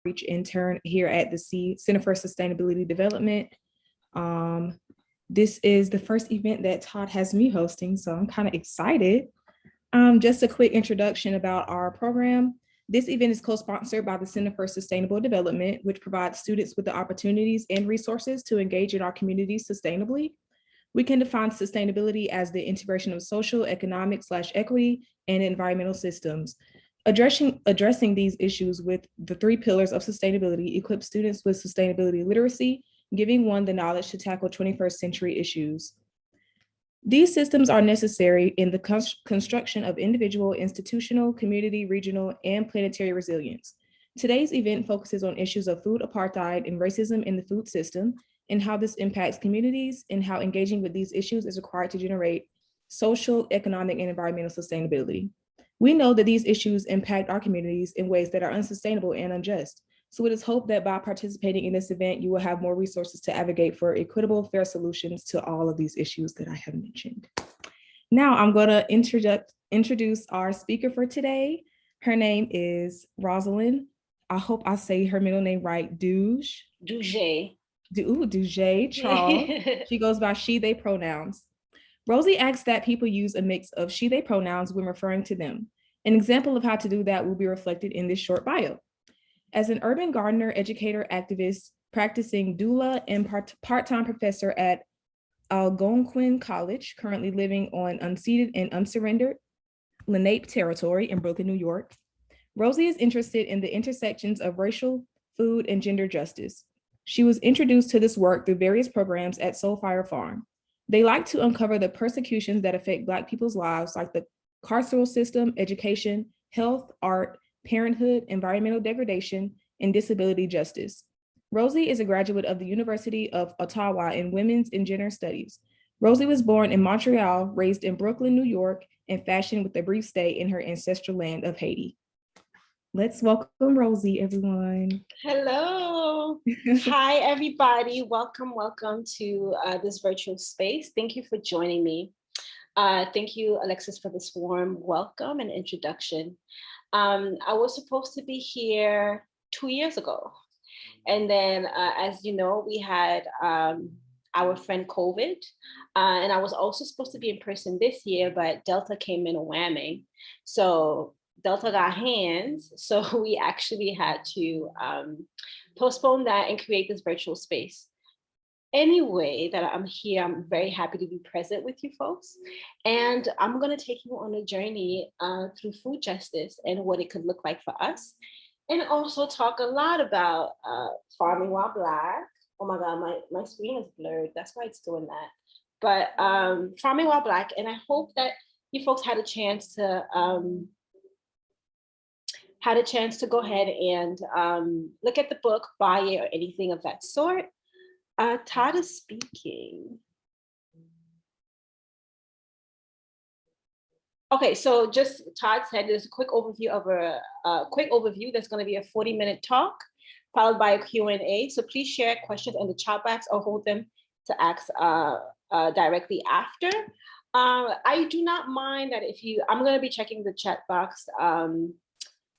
outreach intern here at the Center for Sustainability Development. This is the first event that Todd has me hosting, so I'm kind of excited. Just a quick introduction about our program. This event is co-sponsored by the Center for Sustainable Development, which provides students with the opportunities and resources to engage in our communities sustainably. We can define sustainability as the integration of social, economic/equity, and environmental systems. Addressing these issues with the 3 pillars of sustainability equips students with sustainability literacy, giving one the knowledge to tackle 21st century issues. These systems are necessary in the construction of individual, institutional, community, regional, and planetary resilience. Today's event focuses on issues of food apartheid and racism in the food system, and how this impacts communities, and how engaging with these issues is required to generate social, economic, and environmental sustainability. We know that these issues impact our communities in ways that are unsustainable and unjust. So it is hoped that by participating in this event, you will have more resources to advocate for equitable, fair solutions to all of these issues that I have mentioned. Now I'm going to introduce our speaker for today. Her name is Roselyn. I hope I say her middle name right, Douge-Charles. She goes by she, they pronouns. Rosie asks that people use a mix of she, they pronouns when referring to them. An example of how to do that will be reflected in this short bio. As an urban gardener, educator, activist, practicing doula, and part-time professor at Algonquin College, currently living on unceded and unsurrendered Lenape territory in Brooklyn, New York, Rosie is interested in the intersections of racial, food, and gender justice. She was introduced to this work through various programs at Soulfire Farm. They like to uncover the persecutions that affect Black people's lives, like the carceral system, education, health, art, parenthood, environmental degradation, and disability justice. Rosie is a graduate of the University of Ottawa in Women's and Gender Studies. Rosie was born in Montreal, raised in Brooklyn, New York, and fashioned with a brief stay in her ancestral land of Haiti. Let's welcome Rosie, everyone. Hello. Hi, everybody. Welcome to this virtual space. Thank you for joining me. Thank you, Alexis, for this warm welcome and introduction. I was supposed to be here 2 years ago. And then, as you know, we had our friend COVID. And I was also supposed to be in person this year, but Delta came in a whamming. So Delta got hands, so we actually had to postpone that and create this virtual space. Anyway, that I'm here, I'm very happy to be present with you folks. And I'm gonna take you on a journey through food justice and what it could look like for us. And also talk a lot about farming while Black. Oh my God, my screen is blurred. That's why it's doing that. But farming while Black, and I hope that you folks had a chance to go ahead and look at the book, buy it, or anything of that sort. Todd is speaking. Okay, so just Todd said there's a quick overview of There's going to be a 40-minute talk followed by a Q&A. So please share questions in the chat box or hold them to ask directly after. I do not mind that I'm going to be checking the chat box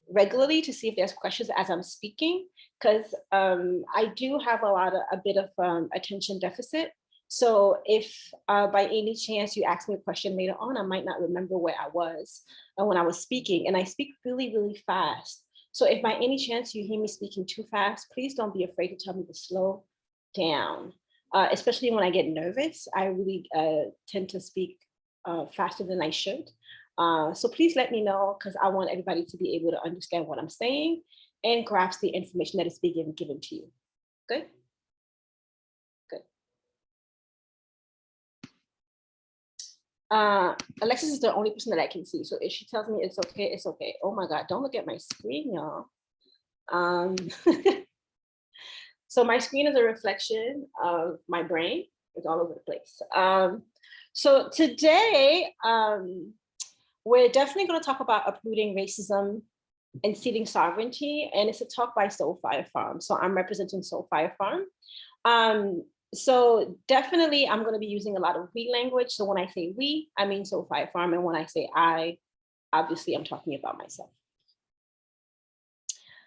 regularly to see if there's questions as I'm speaking, because I do have a bit of attention deficit. So if by any chance you ask me a question later on, I might not remember where I was when I was speaking, and I speak really, really fast. So if by any chance you hear me speaking too fast, please don't be afraid to tell me to slow down, especially when I get nervous. I really tend to speak faster than I should. So please let me know, because I want everybody to be able to understand what I'm saying and grasp the information that is being given to you. Good? Good. Alexis is the only person that I can see. So if she tells me it's okay, it's okay. Oh my God, don't look at my screen, y'all. So my screen is a reflection of my brain. It's all over the place. So today, we're definitely going to talk about uprooting racism and ceding sovereignty, and it's a talk by Soulfire Farm. So I'm representing Soulfire Farm. So definitely I'm going to be using a lot of we language. So when I say we, I mean Soulfire Farm, and when I say I, obviously I'm talking about myself.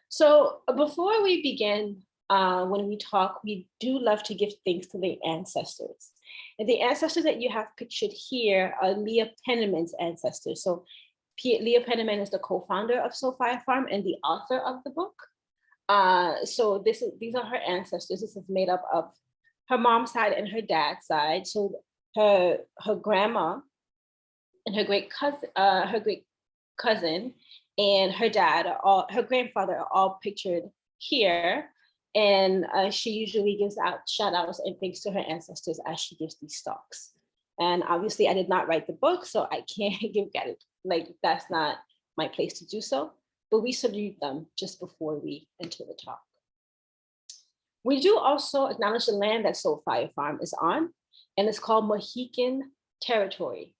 So before we begin, when we talk, we do love to give thanks to the ancestors. And the ancestors that you have pictured here are Leah Penniman's ancestors. So Leah Penniman is the co-founder of Sophia Farm and the author of the book. So these are her ancestors. This is made up of her mom's side and her dad's side. So her grandma and her great cousin and her dad her grandfather are all pictured here. And she usually gives out shout outs and thanks to her ancestors as she gives these talks. And obviously I did not write the book, so I can't give credit. Like, that's not my place to do so, but we salute them just before we enter the talk. We do also acknowledge the land that Sophia Farm is on, and it's called Mohican territory.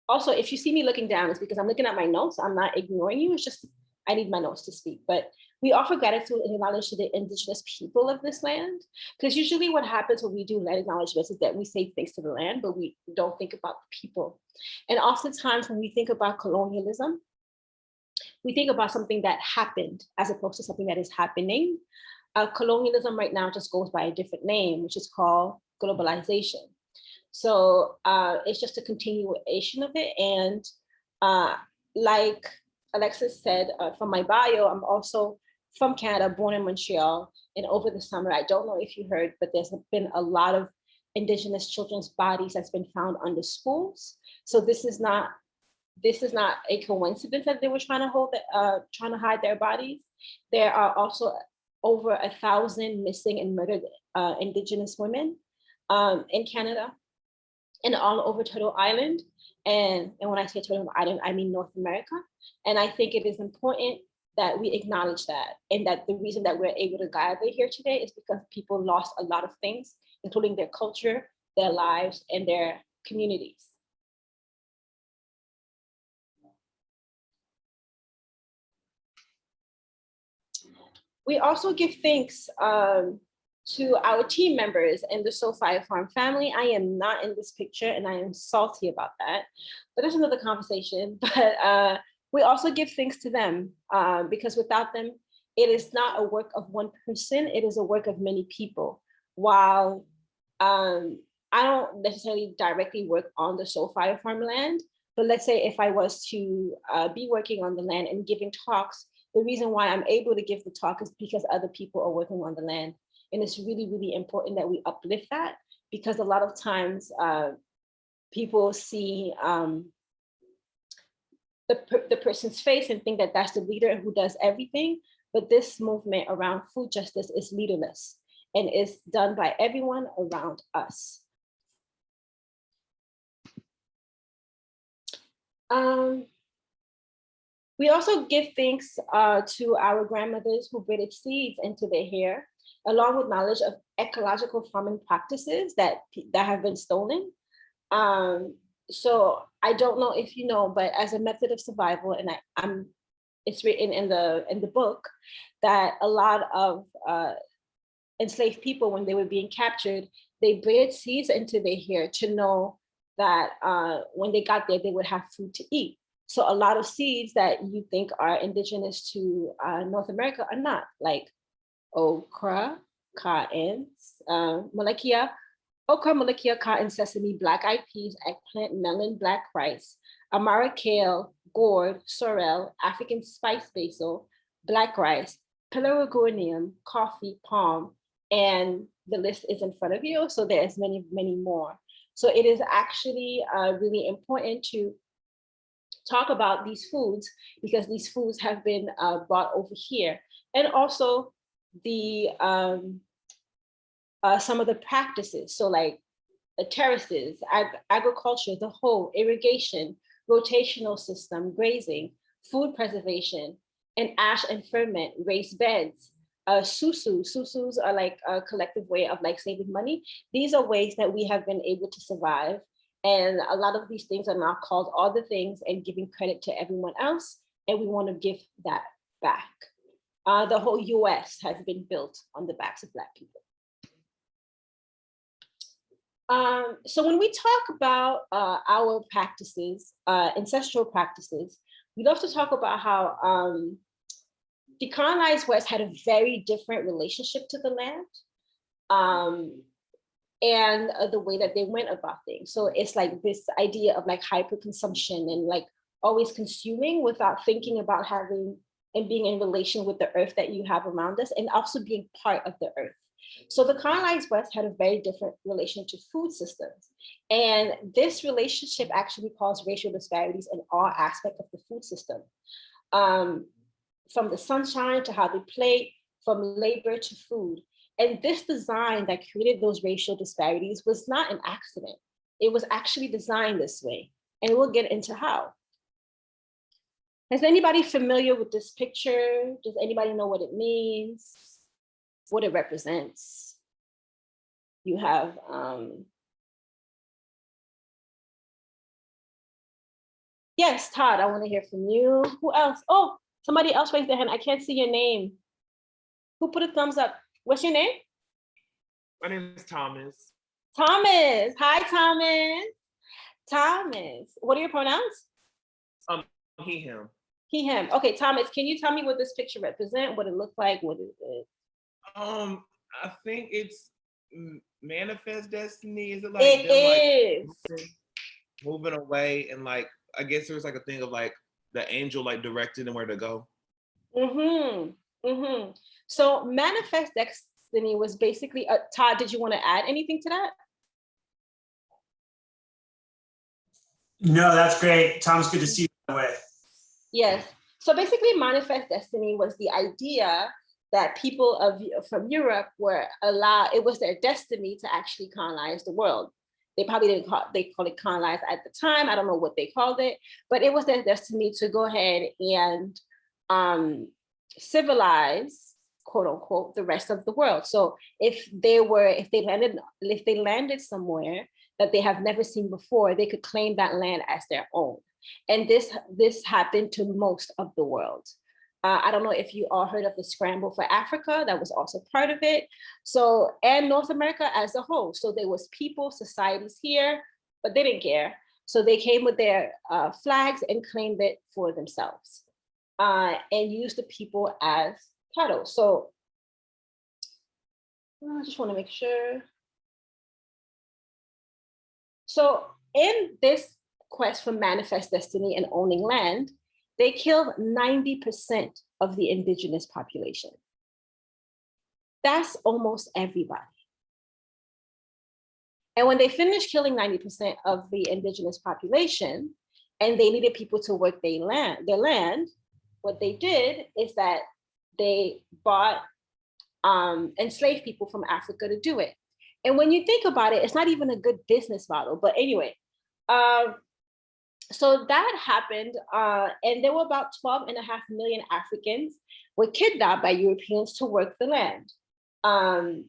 Also, if you see me looking down, it's because I'm looking at my notes. I'm not ignoring you. It's just, I need my notes to speak. But we offer gratitude and acknowledge to the indigenous people of this land. Because usually what happens when we do land acknowledgements is that we say thanks to the land, but we don't think about the people. And oftentimes when we think about colonialism, we think about something that happened as opposed to something that is happening. Colonialism right now just goes by a different name, which is called globalization. So it's just a continuation of it. And like Alexis said, from my bio, I'm also from Canada, born in Montreal. And over the summer, I don't know if you heard, but there's been a lot of Indigenous children's bodies that's been found under schools. So this is not a coincidence that they were trying to hide their bodies. There are also over 1,000 missing and murdered Indigenous women in Canada and all over Turtle Island. And when I say Turtle Island, I mean North America. And I think it is important that we acknowledge that, and that the reason that we're able to gather here today is because people lost a lot of things, including their culture, their lives, and their communities. We also give thanks to our team members in the Sophia Farm family. I am not in this picture and I am salty about that, but that's another conversation. But we also give thanks to them because without them, it is not a work of one person, it is a work of many people. While I don't necessarily directly work on the Sophia Farm land, but let's say if I was to be working on the land and giving talks, the reason why I'm able to give the talk is because other people are working on the land. And it's really, really important that we uplift that, because a lot of times people see the person's face and think that that's the leader who does everything. But this movement around food justice is leaderless and is done by everyone around us. We also give thanks to our grandmothers who braided seeds into their hair, along with knowledge of ecological farming practices that have been stolen. So I don't know if you know, but as a method of survival, and it's written in the book that a lot of enslaved people, when they were being captured, they braided seeds into their hair to know that when they got there, they would have food to eat. So a lot of seeds that you think are indigenous to North America are not, like okra, cotton, okra, cotton, sesame, black-eyed peas, eggplant, melon, black rice, amara kale, gourd, sorrel, African spice basil, black rice, pelargonium, coffee, palm, and the list is in front of you. So there's many, many more. So it is actually really important to talk about these foods because these foods have been brought over here. And also the some of the practices, so like the terraces, agriculture, the whole irrigation, rotational system, grazing, food preservation, and ash and ferment, raised beds, susus are like a collective way of like saving money. These are ways that we have been able to survive. And a lot of these things are now called all the things and giving credit to everyone else. And we want to give that back. The whole US has been built on the backs of Black people. So when we talk about our practices, ancestral practices, we love to talk about how the colonized West had a very different relationship to the land, and the way that they went about things. So it's like this idea of like hyperconsumption and like always consuming without thinking about having and being in relation with the earth that you have around us, and also being part of the earth. So the colonized West had a very different relation to food systems. And this relationship actually caused racial disparities in all aspects of the food system. From the sunshine to how they played, from labor to food. And this design that created those racial disparities was not an accident. It was actually designed this way. And we'll get into how. Is anybody familiar with this picture? Does anybody know what it means? What it represents? You have, yes, Todd, I want to hear from you. Who else? Oh, somebody else raised their hand. I can't see your name. Who put a thumbs up? What's your name? My name is Thomas. Thomas. Hi, Thomas. Thomas. What are your pronouns? He, him. He, him. Okay, Thomas, can you tell me what this picture represents? What it looked like? What is it? I think it's manifest destiny. Is it like it them, is. like moving away, and like I guess there's like a thing of like the angel like directing them where to go. So manifest destiny was basically, Todd, did you want to add anything to that? No, that's great. Thomas, good to see you, by the way. Yes. So basically manifest destiny was the idea that people from Europe were allowed, it was their destiny to actually colonize the world. They probably didn't call it colonize at the time. I don't know what they called it, but it was their destiny to go ahead and civilize, quote unquote, the rest of the world. So if they landed somewhere that they have never seen before, they could claim that land as their own. And this happened to most of the world. I don't know if you all heard of the Scramble for Africa, that was also part of it. So, and North America as a whole. So there was people, societies here, but they didn't care. So they came with their flags and claimed it for themselves and used the people as cattle. So I just want to make sure. So in this quest for manifest destiny and owning land, they killed 90% of the indigenous population. That's almost everybody. And when they finished killing 90% of the indigenous population, and they needed people to work their land, what they did is that they bought enslaved people from Africa to do it. And when you think about it, it's not even a good business model. But anyway, so that happened, and there were about 12.5 million Africans were kidnapped by Europeans to work the land. And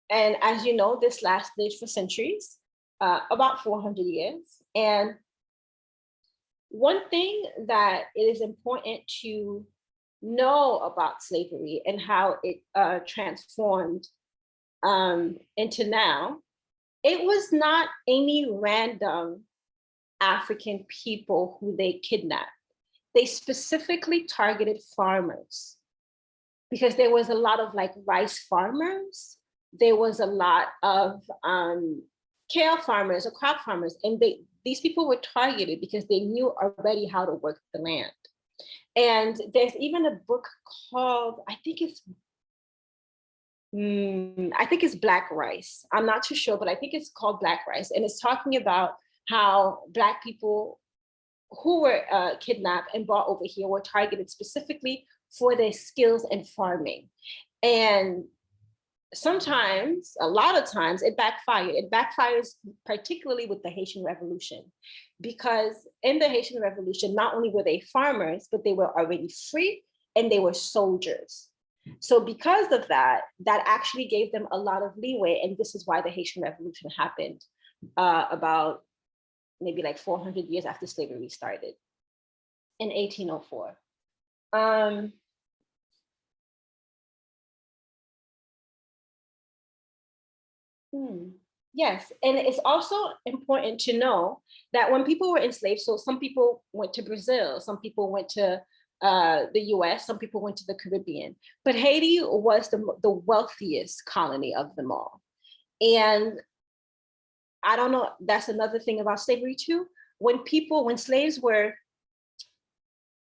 as you know, this lasted for centuries, about 400 years. And one thing that it is important to know about slavery and how it transformed into now, it was not any random African people who they kidnapped. They specifically targeted farmers because there was a lot of like rice farmers. There was a lot of kale farmers or crop farmers. And these people were targeted because they knew already how to work the land. And there's even a book called, I think it's Black Rice. I'm not too sure, but I think it's called Black Rice. And it's talking about how Black people who were kidnapped and brought over here were targeted specifically for their skills in farming. And sometimes, a lot of times, it backfired. It backfires particularly with the Haitian Revolution, because in the Haitian Revolution, not only were they farmers, but they were already free and they were soldiers. So because of that, that actually gave them a lot of leeway. And this is why the Haitian Revolution happened about maybe like 400 years after slavery started in 1804. Yes, and it's also important to know that when people were enslaved, so some people went to Brazil, some people went to the US, some people went to the Caribbean, but Haiti was the wealthiest colony of them all. And I don't know, that's another thing about slavery too. When slaves were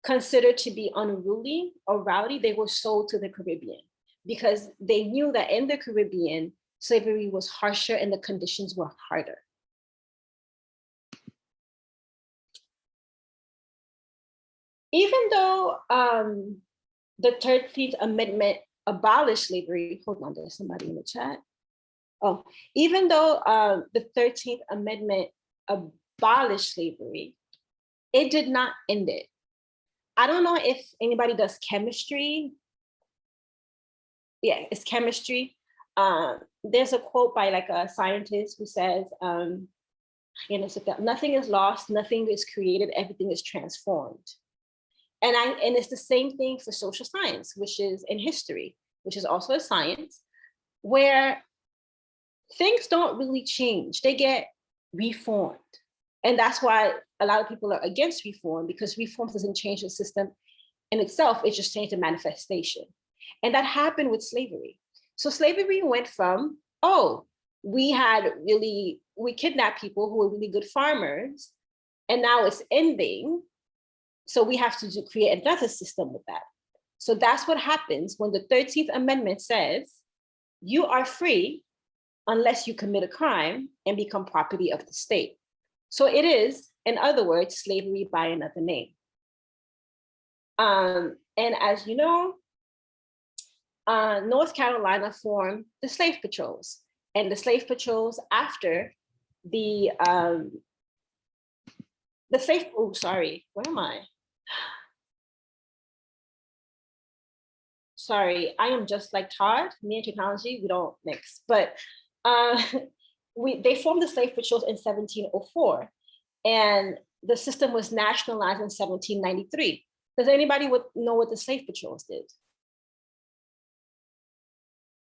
considered to be unruly or rowdy, they were sold to the Caribbean because they knew that in the Caribbean, slavery was harsher and the conditions were harder. Even though the 13th Amendment abolished slavery, hold on, there's somebody in the chat. Oh, even though the 13th Amendment abolished slavery, it did not end it. I don't know if anybody does chemistry. Yeah, it's chemistry. There's a quote by like a scientist who says, nothing is lost, nothing is created, everything is transformed. And it's the same thing for social science, which is in history, which is also a science, where things don't really change, they get reformed. And that's why a lot of people are against reform, because reform doesn't change the system in itself, it just changed the manifestation. And that happened with slavery. So slavery went from, we kidnapped people who were really good farmers, and now it's ending. So we have to create another system with that. So that's what happens when the 13th Amendment says, you are free unless you commit a crime and become property of the state. So it is, in other words, slavery by another name. And as you know, North Carolina formed the slave patrols, and the slave patrols after where am I? Sorry, I am just like Todd, me and technology, we don't mix, but they formed the slave patrols in 1704, and the system was nationalized in 1793. Does anybody know what the slave patrols did?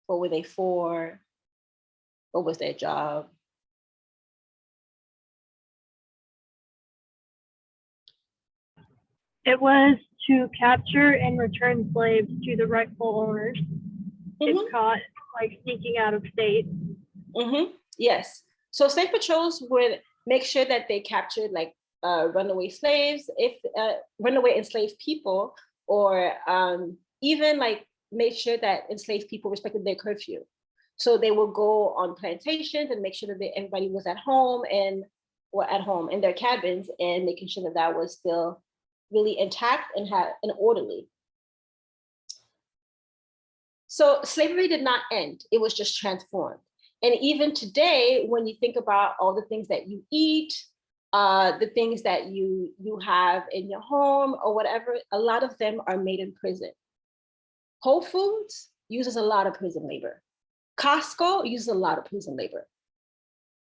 What were they for? What was their job? It was to capture and return slaves to the rightful owners if caught like sneaking out of state. Yes. So slave patrols would make sure that they captured like runaway slaves, runaway enslaved people, or even like made sure that enslaved people respected their curfew. So they will go on plantations and make sure that everybody was at home in their cabins, and making sure that that was still really intact and orderly. So slavery did not end, it was just transformed. And even today, when you think about all the things that you eat, the things that you have in your home or whatever, a lot of them are made in prison. Whole Foods uses a lot of prison labor. Costco uses a lot of prison labor.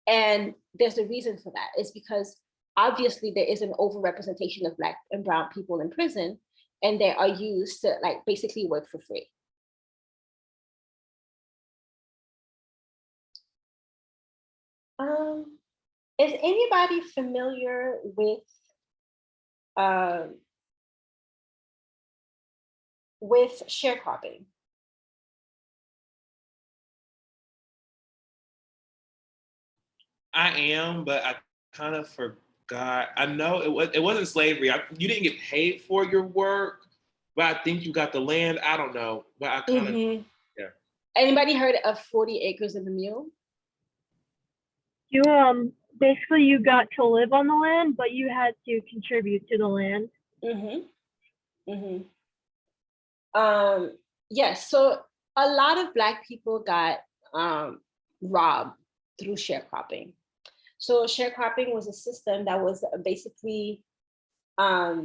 And there's a reason for that. It's because obviously there is an overrepresentation of Black and brown people in prison, and they are used to like basically work for free. Is anybody familiar with sharecropping? I am, but I kind of forgot. I know it wasn't slavery. You didn't get paid for your work, but I think you got the land. I don't know, but I kind of yeah. Anybody heard of 40 acres and a mule? You basically you got to live on the land, but you had to contribute to the land. Yes, so a lot of Black people got robbed through sharecropping. So sharecropping was a system that was basically a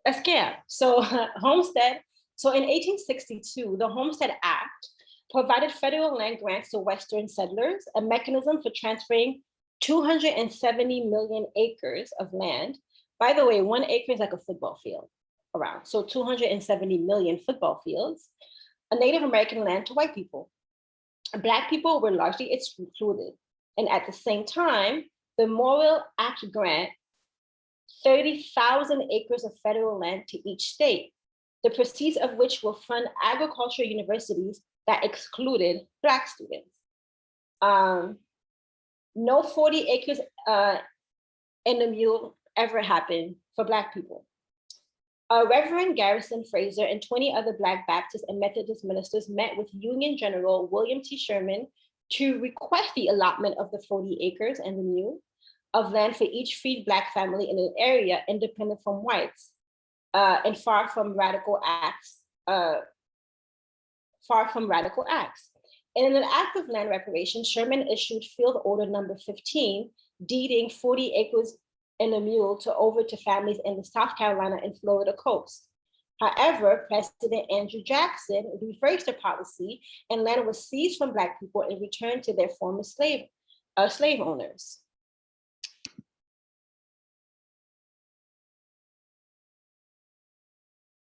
scam. So homestead. So in 1862, the Homestead Act provided federal land grants to Western settlers, a mechanism for transferring 270 million acres of land. By the way, 1 acre is like a football field around. So 270 million football fields, a Native American land to white people. Black people were largely excluded. And at the same time, the Morrill Act grant 30,000 acres of federal land to each state, the proceeds of which will fund agricultural universities that excluded Black students. No 40 acres in the mule ever happened for Black people. Reverend Garrison Fraser and 20 other Black Baptist and Methodist ministers met with Union General William T. Sherman to request the allotment of the 40 acres and the mule of land for each freed Black family in an area independent from whites and far from radical acts. In an act of land reparation, Sherman issued Field Order Number 15, deeding 40 acres and a mule to families in the South Carolina and Florida coast. However, President Andrew Jackson reversed the policy and land was seized from Black people and returned to their former slave owners.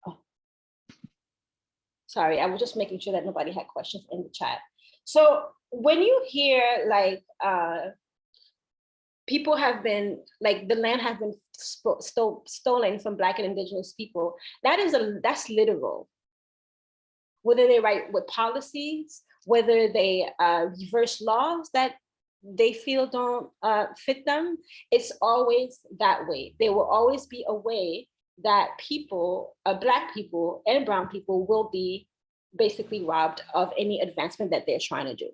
Oh. Sorry, I was just making sure that nobody had questions in the chat. So when you hear like, people have been, like the land has been stolen from Black and Indigenous people, that's literal. Whether they write with policies, whether they reverse laws that they feel don't fit them, it's always that way. There will always be a way that people, Black people and brown people will be basically robbed of any advancement that they're trying to do.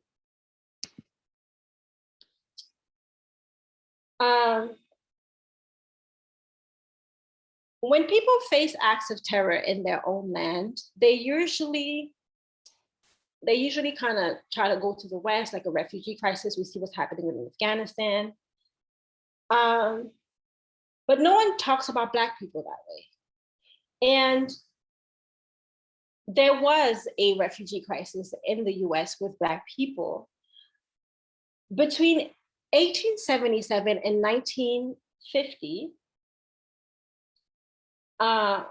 When people face acts of terror in their own land, they usually kind of try to go to the West, like a refugee crisis. We see what's happening in Afghanistan. But no one talks about Black people that way. And there was a refugee crisis in the US with Black people. Between 1877 and 1950,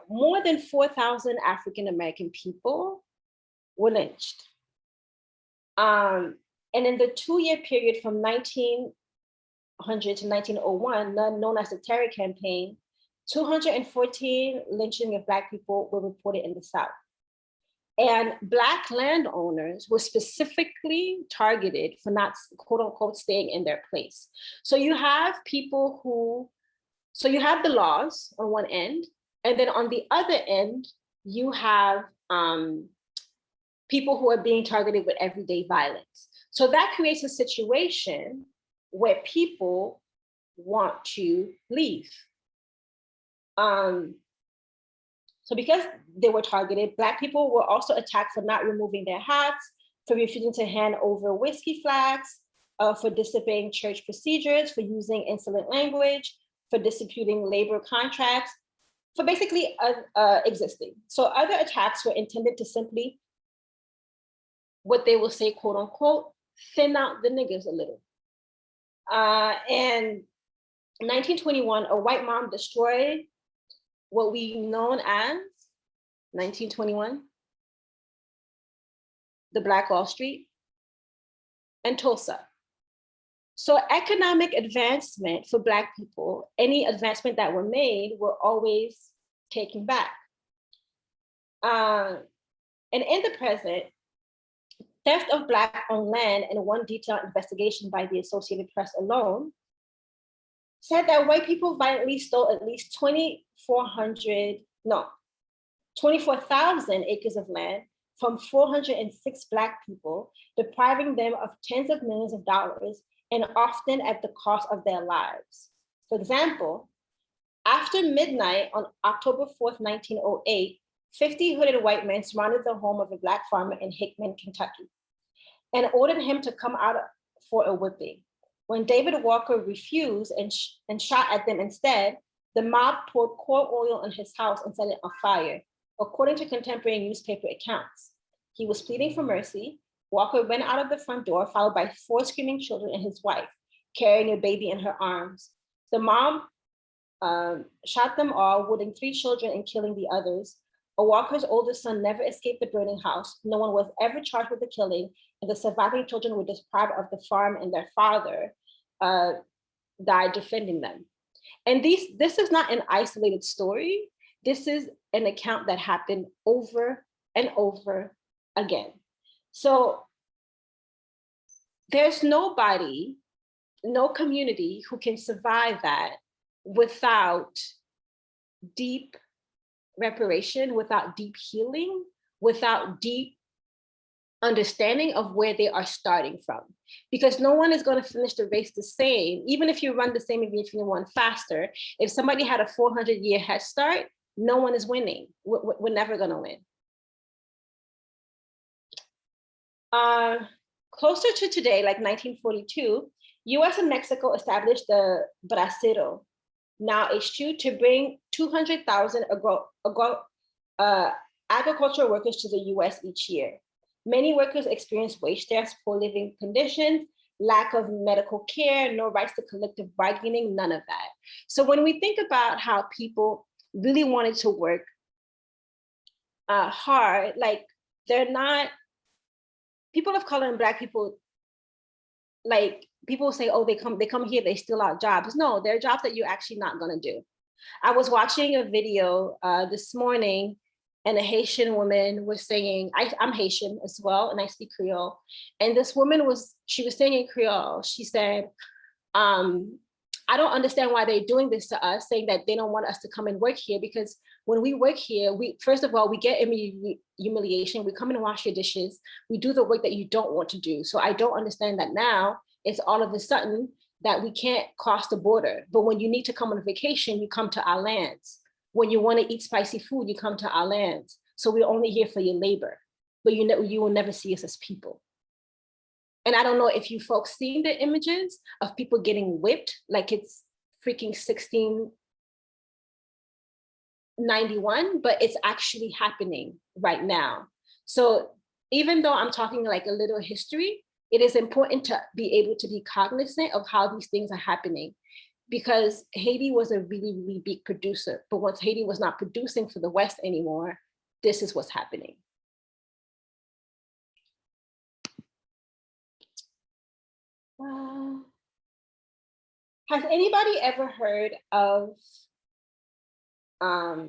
more than 4,000 African-American people were lynched. And in the 2-year period from 1900 to 1901, known as the Terror Campaign, 214 lynchings of Black people were reported in the South. And Black landowners were specifically targeted for not, quote unquote, staying in their place. So you have people you have the laws on one end, and then on the other end, you have people who are being targeted with everyday violence. So that creates a situation where people want to leave. So because they were targeted, Black people were also attacked for not removing their hats, for refusing to hand over whiskey flags, for disobeying church procedures, for using insolent language, for disputing labor contracts, for basically existing. So other attacks were intended to simply, what they will say, quote unquote, thin out the niggas a little. And in 1921, a white mob destroyed what we known as 1921, the Black Wall Street, and Tulsa. So economic advancement for Black people, any advancement that were made were always taken back. And in the present, theft of Black-owned land in one detailed investigation by the Associated Press alone said that white people violently stole at least 24,000 acres of land from 406 Black people, depriving them of tens of millions of dollars and often at the cost of their lives. For example, after midnight on October 4th, 1908, 50 hooded white men surrounded the home of a Black farmer in Hickman, Kentucky, and ordered him to come out for a whipping. When David Walker refused and shot at them instead, the mob poured coal oil on his house and set it on fire, according to contemporary newspaper accounts. He was pleading for mercy. Walker went out of the front door, followed by 4 screaming children and his wife, carrying a baby in her arms. The mob shot them all, wounding 3 children and killing the others. Walker's oldest son never escaped the burning house. No one was ever charged with the killing, and the surviving children were deprived of the farm, and their father died defending them. And this is not an isolated story. This is an account that happened over and over again. So there's nobody, no community who can survive that without deep reparation, without deep healing, without deep understanding of where they are starting from. Because no one is going to finish the race the same, even if you run the same, even if you run faster. If somebody had a 400-year head start, no one is winning. We're never going to win. Closer to today, like 1942, US and Mexico established the Bracero, now HQ, to bring 200,000 agricultural workers to the US each year. Many workers experience wage theft, poor living conditions, lack of medical care, no rights to collective bargaining, none of that. So when we think about how people really wanted to work hard, like they're not, people of color and Black people, like people say, oh, they come here, they steal our jobs. No, they're jobs that you're actually not gonna do. I was watching a video this morning, and a Haitian woman was saying, I'm Haitian as well, and I speak Creole. And this woman she was saying in Creole, she said, I don't understand why they're doing this to us, saying that they don't want us to come and work here, because when we work here, first of all, we get humiliation. We come and wash your dishes. We do the work that you don't want to do. So I don't understand that now it's all of a sudden that we can't cross the border. But when you need to come on vacation, you come to our lands. When you want to eat spicy food, you come to our lands. So we're only here for your labor, but you will never see us as people. And I don't know if you folks seen the images of people getting whipped like it's freaking 1691, but it's actually happening right now. So even though I'm talking like a little history, it is important to be able to be cognizant of how these things are happening, because Haiti was a really, really big producer. But once Haiti was not producing for the West anymore, this is what's happening. Has anybody ever heard of the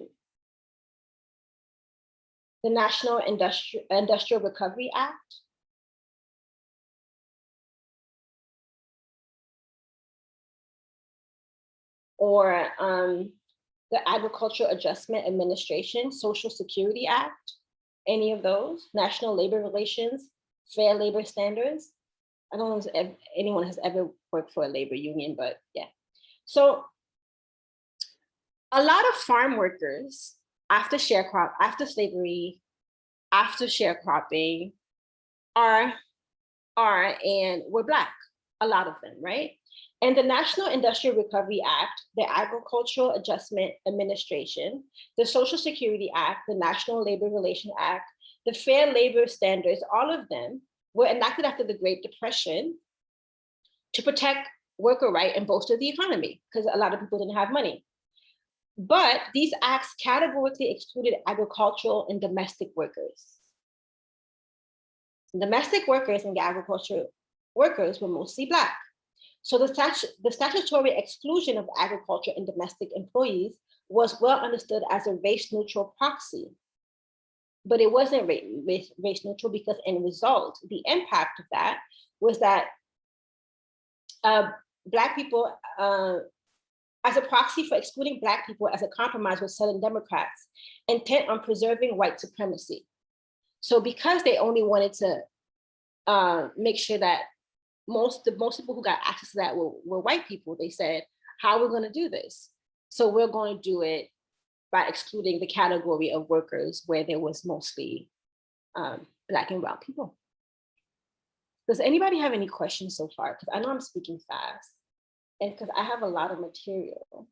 National Industrial Recovery Act? Or the Agricultural Adjustment Administration, Social Security Act, any of those? National Labor Relations, Fair Labor Standards? I don't know if anyone has ever worked for a labor union, but yeah. So a lot of farm workers after slavery, after sharecropping were Black, a lot of them, right? And the National Industrial Recovery Act, the Agricultural Adjustment Administration, the Social Security Act, the National Labor Relations Act, the Fair Labor Standards, all of them were enacted after the Great Depression to protect worker rights and bolster the economy, because a lot of people didn't have money. But these acts categorically excluded agricultural and domestic workers. Domestic workers and agricultural workers were mostly Black. So the statutory exclusion of agriculture and domestic employees was well understood as a race-neutral proxy. But it wasn't race neutral, because in result, the impact of that was that Black people, as a proxy for excluding Black people as a compromise with Southern Democrats intent on preserving white supremacy. So because they only wanted to make sure that most people who got access to that were white people, they said, how are we going to do this? So we're going to do it by excluding the category of workers where there was mostly Black and brown people. Does anybody have any questions so far? Because I know I'm speaking fast, and because I have a lot of material.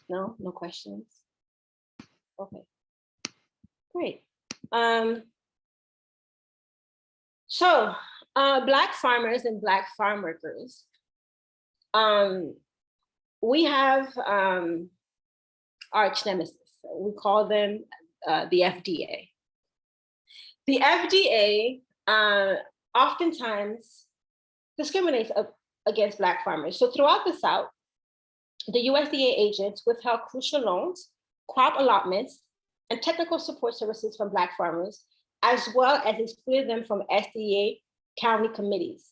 No questions? Okay, great. So Black farmers and Black farm workers, we have arch nemesis. We call them the FDA. The FDA oftentimes discriminates against Black farmers. So throughout the South, the USDA agents withheld crucial loans, crop allotments, and technical support services from Black farmers, as well as excluded them from SDA county committees.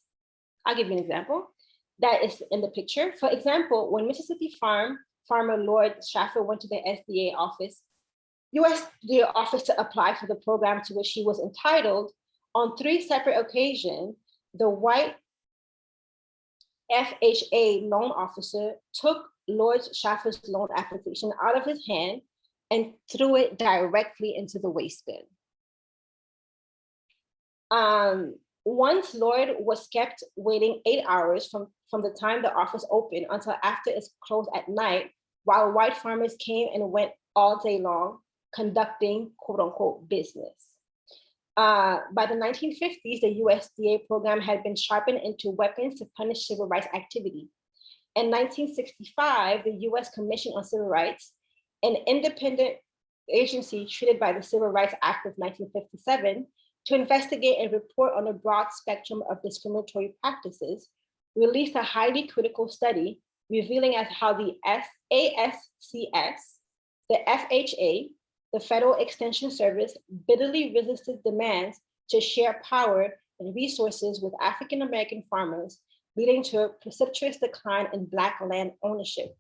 I'll give you an example that is in the picture. For example, when Mississippi farmer Lord Schaffer went to the USDA office to apply for the program to which he was entitled, on 3 separate occasions, the white FHA loan officer took Lord Schaffer's loan application out of his hand and threw it directly into the waste bin. Once Lord was kept waiting 8 hours from the time the office opened until after it's closed at night, while white farmers came and went all day long, conducting quote unquote business. By the 1950s, the USDA program had been sharpened into weapons to punish civil rights activity. In 1965, the US Commission on Civil Rights, an independent agency treated by the Civil Rights Act of 1957, to investigate and report on a broad spectrum of discriminatory practices, released a highly critical study revealing as how the ASCS, the FHA, the Federal Extension Service, bitterly resisted demands to share power and resources with African-American farmers, leading to a precipitous decline in Black land ownership.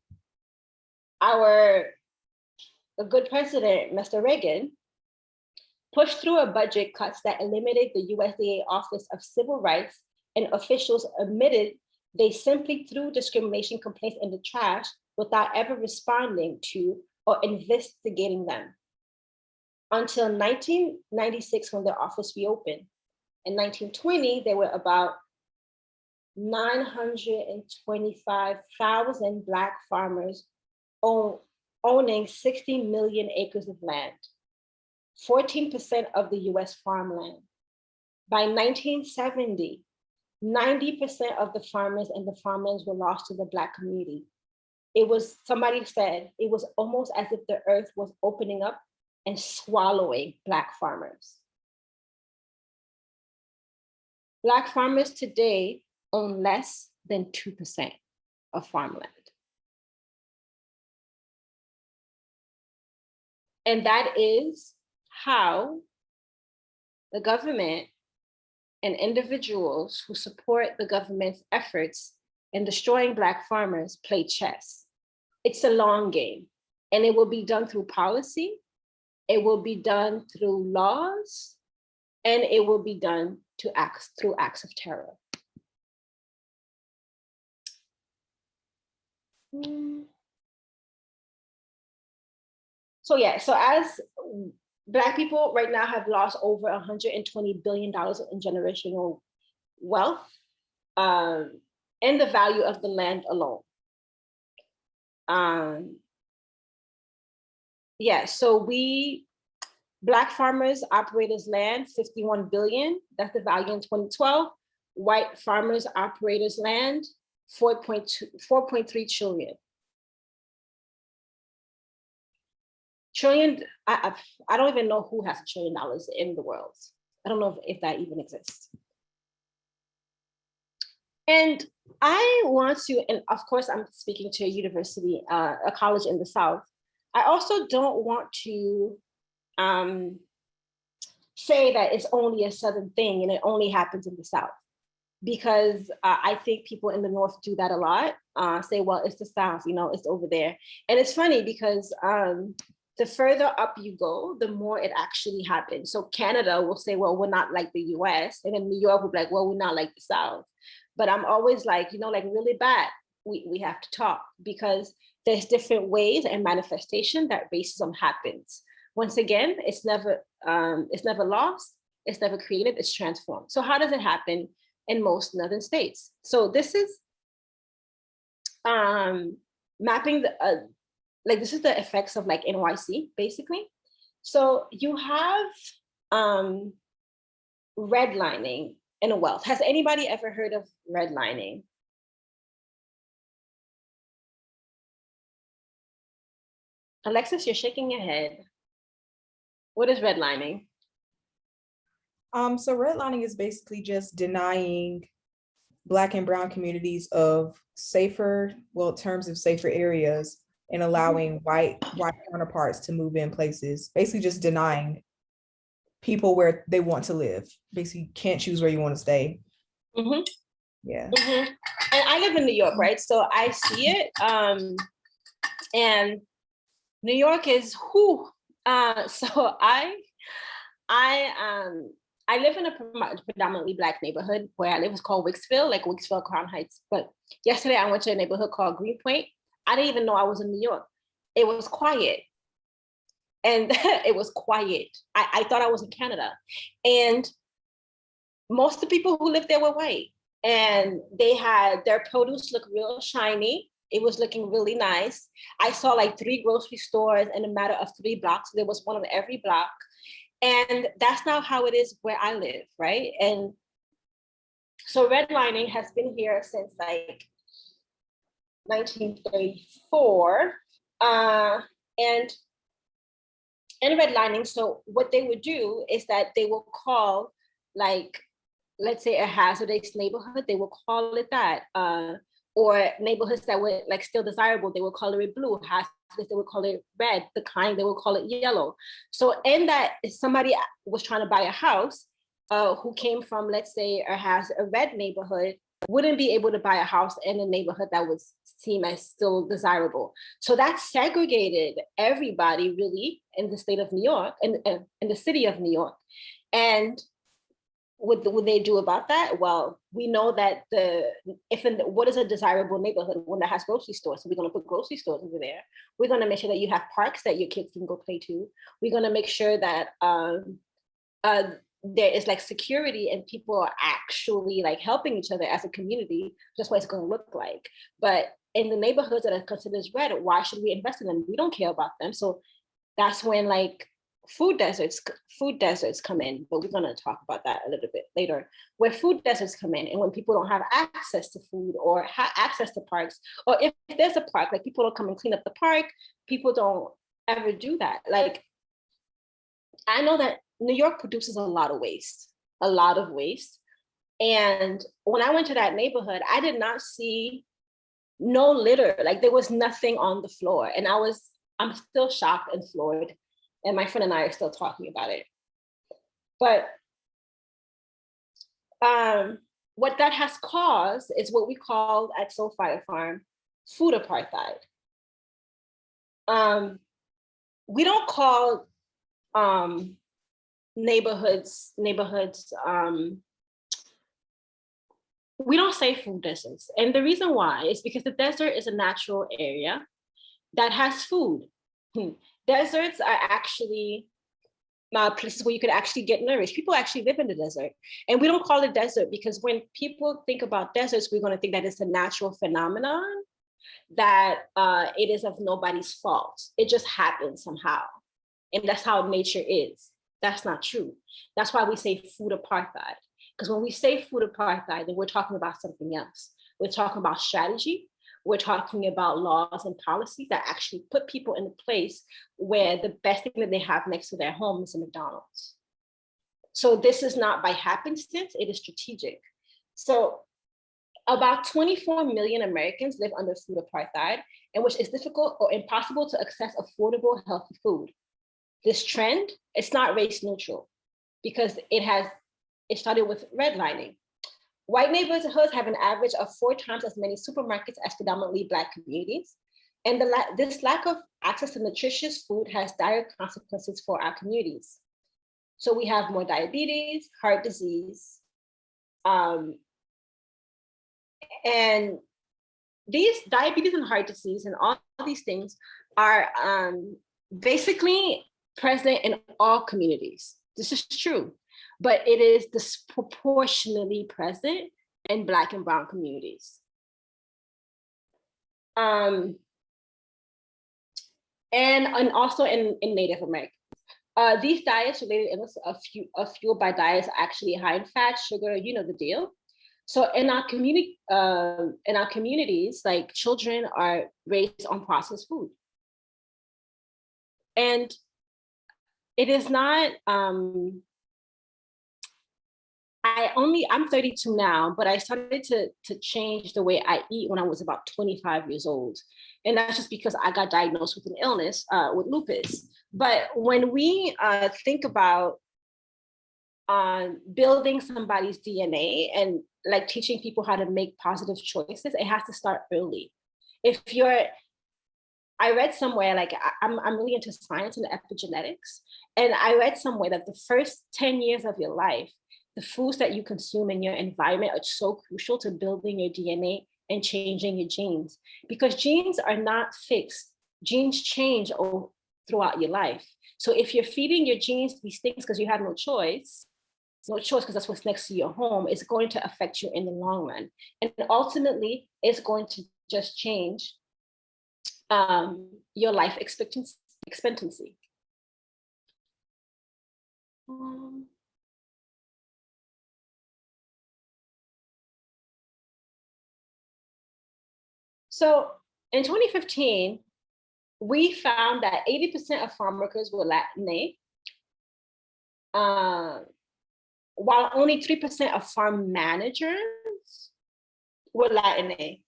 Our good president, Mr. Reagan, pushed through a budget cuts that eliminated the USDA Office of Civil Rights, and officials admitted they simply threw discrimination complaints in the trash without ever responding to or investigating them. Until 1996, when the office reopened. In 1920, there were about 925,000 Black farmers owning 60 million acres of land, 14% of the US farmland. By 1970, 90% of the farmers and the farmlands were lost to the Black community. It was, somebody said, it was almost as if the earth was opening up and swallowing Black farmers. Black farmers today own less than 2% of farmland. And that is how the government and individuals who support the government's efforts in destroying Black farmers play chess. It's a long game, and it will be done through policy, it will be done through laws, and it will be done through acts of terror. So as Black people right now have lost over $120 billion in generational wealth, and the value of the land alone. So Black farmers operators land 51 billion, that's the value in 2012. White farmers operators land 4.3 trillion. Trillion, I don't even know who has $1 trillion in the world. I don't know if that even exists. And I want to, and of course I'm speaking to a university, a college in the South. I also don't want to say that it's only a Southern thing and it only happens in the South, because I think people in the North do that a lot, say, well, it's the South, it's over there. And it's funny because the further up you go, the more it actually happens. So Canada will say, well, we're not like the US. And then New York will be like, well, we're not like the South. But I'm always like, like really bad, we have to talk, because there's different ways and manifestation that racism happens. Once again, it's never lost, it's never created, it's transformed. So how does it happen in most Northern states? So this is mapping this is the effects of like NYC, basically. So you have redlining and wealth. Has anybody ever heard of redlining? Alexis, you're shaking your head. What is redlining? So redlining is basically just denying Black and brown communities of safer, well, terms of safer areas and allowing white counterparts to move in places, basically just denying people where they want to live. Basically, you can't choose where you want to stay. Mm-hmm. Yeah. Mm-hmm. And I live in New York, right? So I see it. And New York is who. So I live in a predominantly Black neighborhood. Where I live is called Wicksville, like Wicksville, Crown Heights. But yesterday I went to a neighborhood called Greenpoint. I didn't even know I was in New York. It was quiet. And it was quiet. I thought I was in Canada. And most of the people who lived there were white. And they had their produce look real shiny. It was looking really nice. I saw like 3 grocery stores in a matter of 3 blocks. There was one on every block. And that's not how it is where I live, right? And so redlining has been here since like 1934. And in redlining, so what they would do is that they will call, like, let's say a hazardous neighborhood, they will call it that. Or neighborhoods that were like still desirable, they will call it blue. Hazardous, they would call it red. The kind, they will call it yellow. So in that, if somebody was trying to buy a house, who came from, let's say, has a red neighborhood, wouldn't be able to buy a house in a neighborhood that would seem as still desirable. So that segregated everybody really in the state of New York, in the city of New York. And what would they do about that? Well, we know that what is a desirable neighborhood? One that has grocery stores. So we're going to put grocery stores over there. We're going to make sure that you have parks that your kids can go play to. We're going to make sure that there is like security and people are actually like helping each other as a community. That's what it's going to look like. But in the neighborhoods that are considered red, why should we invest in them? We don't care about them. So that's when like food deserts come in, but we're going to talk about that a little bit later, where food deserts come in, and when people don't have access to food or access to parks, or if there's a park, like people don't come and clean up the park, people don't ever do that. Like, I know that New York produces a lot of waste. And when I went to that neighborhood, I did not see no litter. Like there was nothing on the floor. And I'm still shocked and floored. And my friend and I are still talking about it. But what that has caused is what we call at Soul Fire Farm food apartheid. We don't call neighborhoods, we don't say food deserts. And the reason why is because the desert is a natural area that has food. Deserts are actually places where you could actually get nourished. People actually live in the desert. And we don't call it desert because when people think about deserts, we're going to think that it's a natural phenomenon, that it is of nobody's fault. It just happens somehow. And that's how nature is. That's not true. That's why we say food apartheid. Because when we say food apartheid, then we're talking about something else. We're talking about strategy. We're talking about laws and policies that actually put people in a place where the best thing that they have next to their home is a McDonald's. So this is not by happenstance, it is strategic. So about 24 million Americans live under food apartheid, in which it's difficult or impossible to access affordable, healthy food. This trend, it's not race neutral because it started with redlining. White neighborhoods have an average of 4 times as many supermarkets as predominantly Black communities. And this lack of access to nutritious food has dire consequences for our communities. So we have more diabetes, heart disease, and these diabetes and heart disease and all these things are basically present in all communities. This is true. But it is disproportionately present in Black and brown communities. And also in Native Americans. These diets related illness are fueled by diets actually high in fat, sugar, you know the deal. So in our communities, like children are raised on processed food. And it is not, I'm 32 now, but I started to change the way I eat when I was about 25 years old. And that's just because I got diagnosed with an illness, with lupus. But when we think about building somebody's DNA and like teaching people how to make positive choices, it has to start early. I read somewhere, like I'm really into science and epigenetics, and I read somewhere that the first 10 years of your life, the foods that you consume in your environment are so crucial to building your DNA and changing your genes, because genes are not fixed. Genes change throughout your life. So if you're feeding your genes these things because you have no choice because that's what's next to your home, it's going to affect you in the long run. And ultimately, it's going to just change your life expectancy. So in 2015, we found that 80% of farm workers were Latinx, while only 3% of farm managers were Latinx.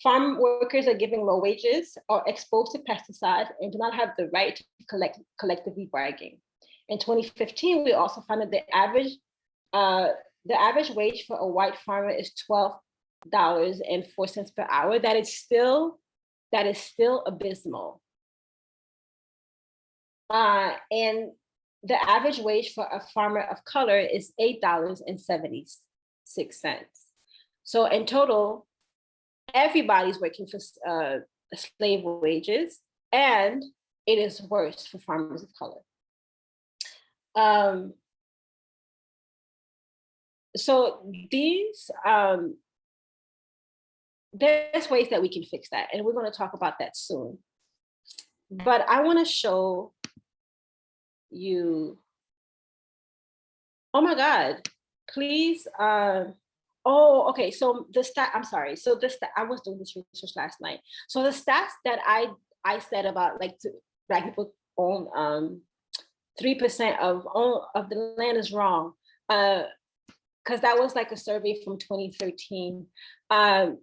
Farm workers are given low wages, are exposed to pesticides, and do not have the right to collectively bargain. In 2015, we also found that the average wage for a white farmer is $12.04 per hour. That is still abysmal. And the average wage for a farmer of color is $8.76. So in total, everybody's working for slave wages, and it is worse for farmers of color. So there's ways that we can fix that, and we're going to talk about that soon. But I want to show you, oh my God, please. Okay, so I'm sorry. So I was doing this research last night. So the stats that I said about like Black people own 3% of the land is wrong. Because that was like a survey from 2013. The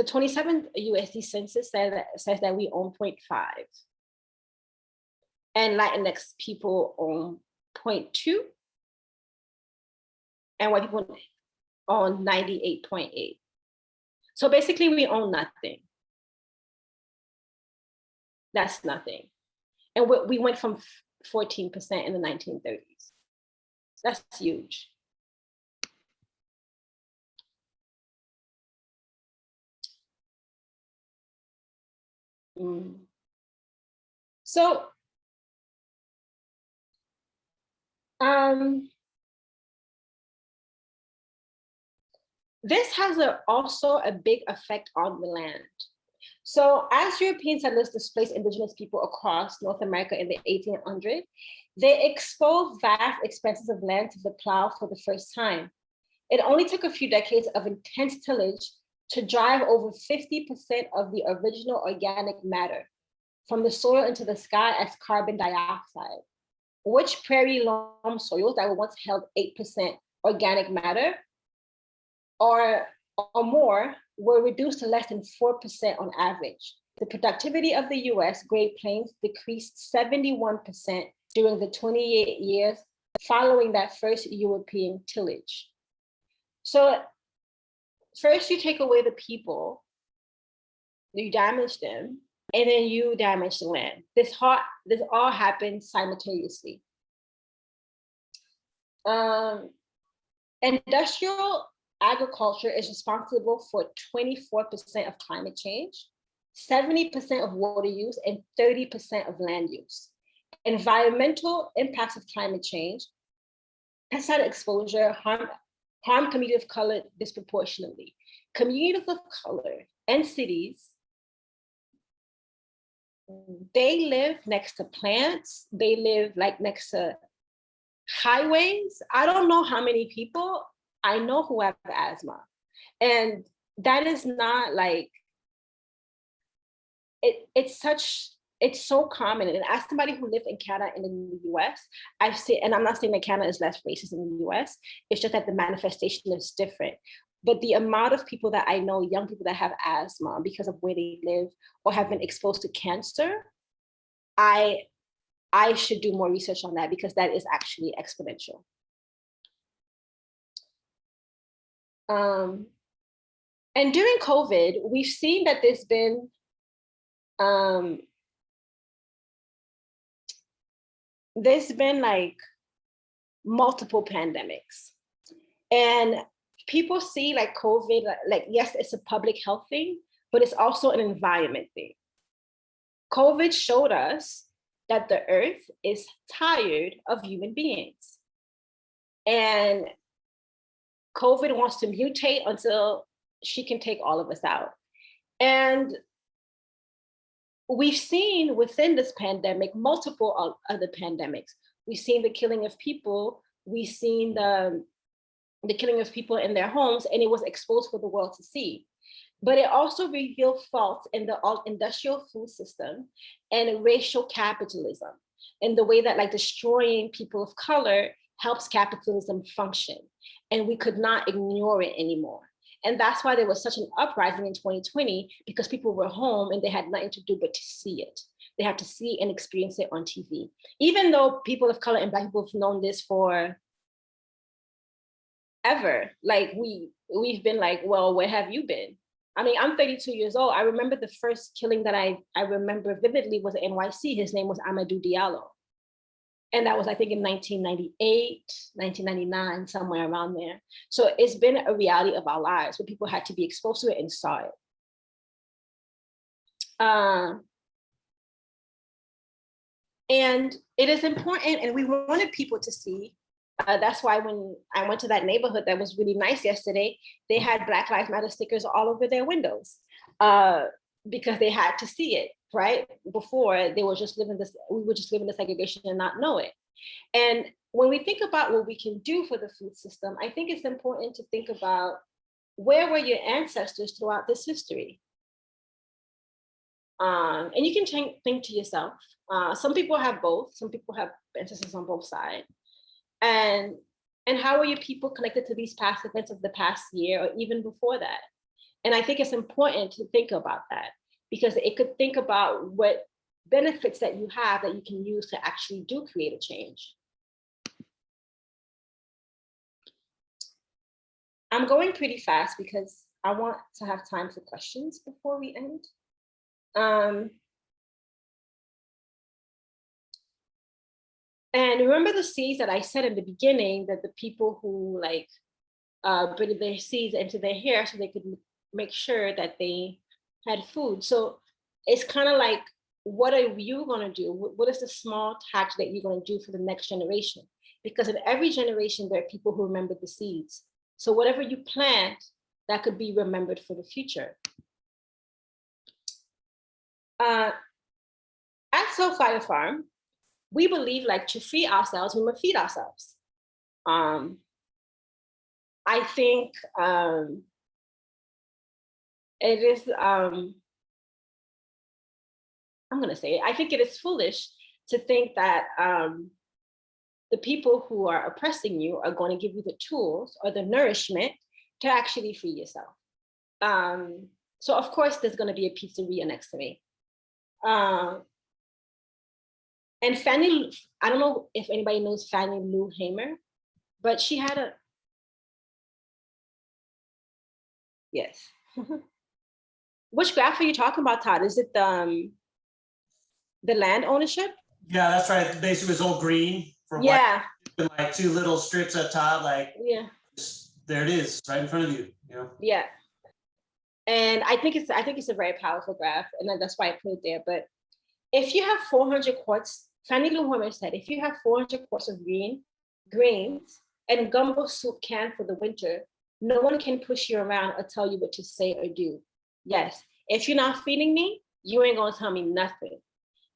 27th USD census says that we own 0.5. And Latinx people own 0.2. And white people own 98.8. So basically we own nothing. That's nothing. And we went from 14% in the 1930s. That's huge. So, this has also a big effect on the land. So as European settlers displaced indigenous people across North America in the 1800s, they exposed vast expanses of land to the plow for the first time. It only took a few decades of intense tillage to drive over 50% of the original organic matter from the soil into the sky as carbon dioxide, which prairie loam soils that were once held 8% organic matter or more were reduced to less than 4% on average. The productivity of the US Great Plains decreased 71% during the 28 years following that first European tillage. So first you take away the people, you damage them, and then you damage the land. This all happens simultaneously. Industrial agriculture is responsible for 24% of climate change, 70% of water use, and 30% of land use. Environmental impacts of climate change, pesticide exposure, harm communities of color disproportionately. Communities of color and cities, they live next to plants, they live like next to highways. I don't know how many people I know who have asthma. And that is not like, it's such it's so common. And as somebody who lived in Canada and in the US, I've seen, and I'm not saying that Canada is less racist in the US, it's just that the manifestation is different. But the amount of people that I know, young people that have asthma because of where they live or have been exposed to cancer, I should do more research on that because that is actually exponential. And during COVID, we've seen that there's been like multiple pandemics, and people see like COVID, like, yes, it's a public health thing, but it's also an environment thing. COVID showed us that the earth is tired of human beings. And COVID wants to mutate until she can take all of us out. And we've seen within this pandemic, multiple other pandemics. We've seen the killing of people. We've seen the killing of people in their homes, and it was exposed for the world to see. But it also revealed faults in the industrial food system and racial capitalism, and the way that like destroying people of color helps capitalism function. And we could not ignore it anymore. And that's why there was such an uprising in 2020, because people were home and they had nothing to do but to see it. They have to see and experience it on TV. Even though people of color and Black people have known this for ever, like we've been like, well, where have you been? I mean, I'm 32 years old. I remember the first killing that I remember vividly was at NYC. His name was Amadou Diallo. And that was, I think, in 1998, 1999, somewhere around there. So it's been a reality of our lives where people had to be exposed to it and saw it. And it is important, and we wanted people to see. That's why when I went to that neighborhood that was really nice yesterday, they had Black Lives Matter stickers all over their windows because they had to see it, right? Before we were just living the segregation and not know it. And when we think about what we can do for the food system, I think it's important to think about, where were your ancestors throughout this history? And you can think to yourself, some people have both, some people have ancestors on both sides. And how are your people connected to these past events of the past year or even before that? And I think it's important to think about that, because it could think about what benefits that you have that you can use to actually do create a change. I'm going pretty fast because I want to have time for questions before we end. And remember the seeds that I said in the beginning, that the people who like bring their seeds into their hair so they could make sure that they had food. So it's kind of like, what are you going to do? What is the small task that you're going to do for the next generation? Because in every generation, there are people who remember the seeds. So whatever you plant, that could be remembered for the future. At Soul Fire Farm, we believe like to feed ourselves, we must feed ourselves. I think it is, I'm gonna say it, I think it is foolish to think that the people who are oppressing you are going to give you the tools or the nourishment to actually feed yourself. So of course there's gonna be a pizzeria next to me. And Fannie, I don't know if anybody knows Fannie Lou Hamer, but she had a, yes. Which graph are you talking about, Todd? Is it the land ownership? Yeah, that's right. Basically, it's all green for yeah. White, like two little strips up top, like yeah. There it is, right in front of you. Yeah. And I think it's a very powerful graph, and that's why I put it there. But if you have 400 quarts, Fannie Lou Hamer said, if you have 400 quarts of grains and gumbo soup canned for the winter, no one can push you around or tell you what to say or do. Yes, if you're not feeding me, you ain't gonna tell me nothing.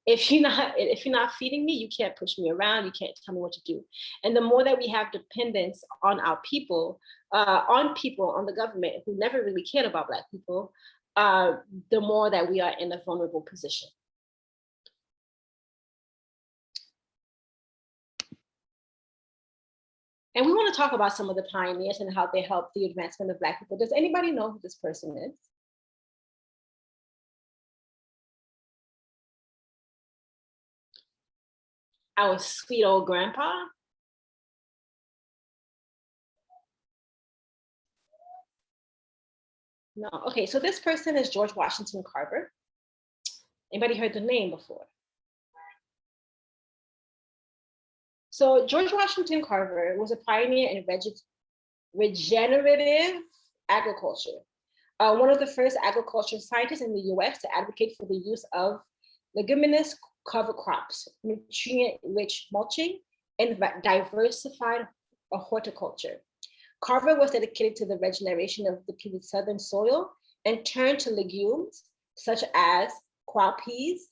If you're not feeding me, you can't push me around, you can't tell me what to do. And the more that we have dependence on our people, on the government who never really cared about Black people, the more that we are in a vulnerable position. And we want to talk about some of the pioneers and how they helped the advancement of Black people. Does anybody know who this person is? Our sweet old grandpa. No, okay, so this person is George Washington Carver. Anybody heard the name before? So George Washington Carver was a pioneer in regenerative agriculture. One of the first agricultural scientists in the US to advocate for the use of leguminous cover crops, nutrient-rich mulching, and diversified horticulture. Carver was dedicated to the regeneration of depleted southern soil and turned to legumes such as cowpeas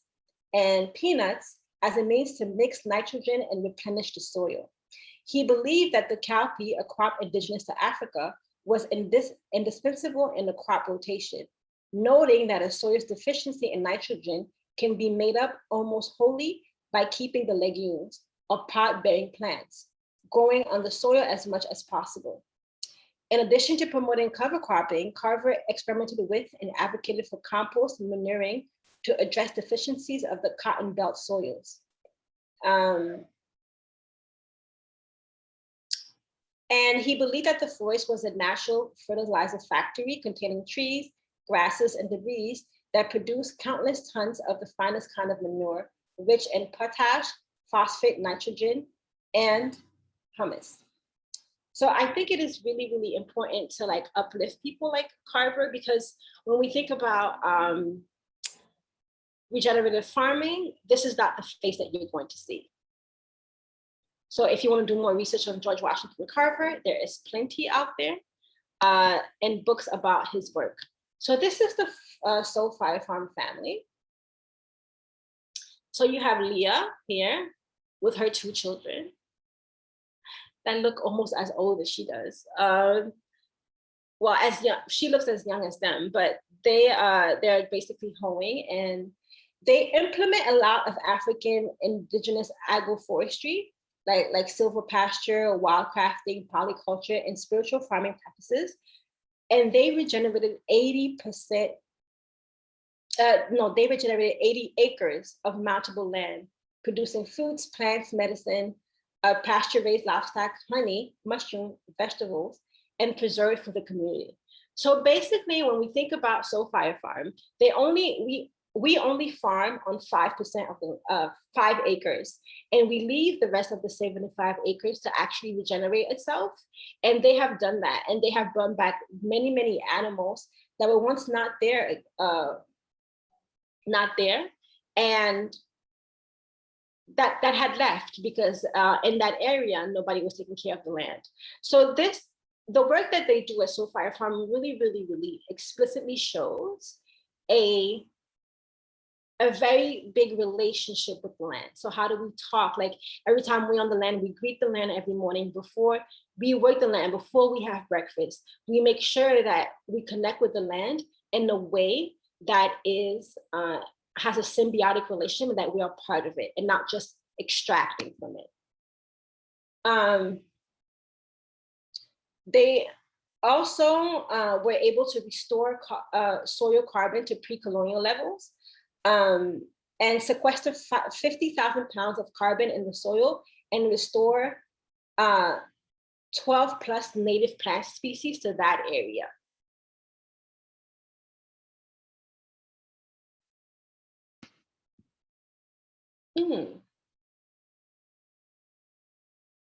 and peanuts as a means to mix nitrogen and replenish the soil. He believed that the cowpea, a crop indigenous to Africa, was indispensable in the crop rotation, noting that a soil's deficiency in nitrogen can be made up almost wholly by keeping the legumes, or pod-bearing plants, growing on the soil as much as possible. In addition to promoting cover cropping, Carver experimented with and advocated for compost and manuring to address deficiencies of the cotton belt soils. And he believed that the forest was a natural fertilizer factory containing trees, grasses, and debris that produced countless tons of the finest kind of manure, rich in potash, phosphate, nitrogen, and humus. So I think it is really, really important to like uplift people like Carver, because when we think about regenerative farming, this is not the face that you're going to see. So if you want to do more research on George Washington Carver, there is plenty out there and books about his work. So this is the Soul-Fire Farm family. So you have Leah here with her 2 children that look almost as old as she does. Well, as young, she looks as young as them, but they're basically hoeing, and they implement a lot of African indigenous agroforestry, like silver pasture, wildcrafting, polyculture, and spiritual farming practices. And they regenerated 80%, they regenerated 80 acres of mountable land, producing fruits, plants, medicine, pasture-raised livestock, honey, mushroom, vegetables, and preserved for the community. So basically, when we think about Soul-Fire Farm, we only farm on 5% of the 5 acres, and we leave the rest of the 75 acres to actually regenerate itself. And they have done that, and they have brought back many, many animals that were once not there, and that had left because in that area nobody was taking care of the land. So the work that they do at Soul-Fire Farm really, really, really explicitly shows a very big relationship with the land. So how do we talk? Like every time we're on the land, we greet the land every morning before we work the land, before we have breakfast. We make sure that we connect with the land in a way that is has a symbiotic relationship, and that we are part of it and not just extracting from it. They also were able to restore soil carbon to pre-colonial levels, and sequester 50,000 pounds of carbon in the soil, and restore 12 plus native plant species to that area.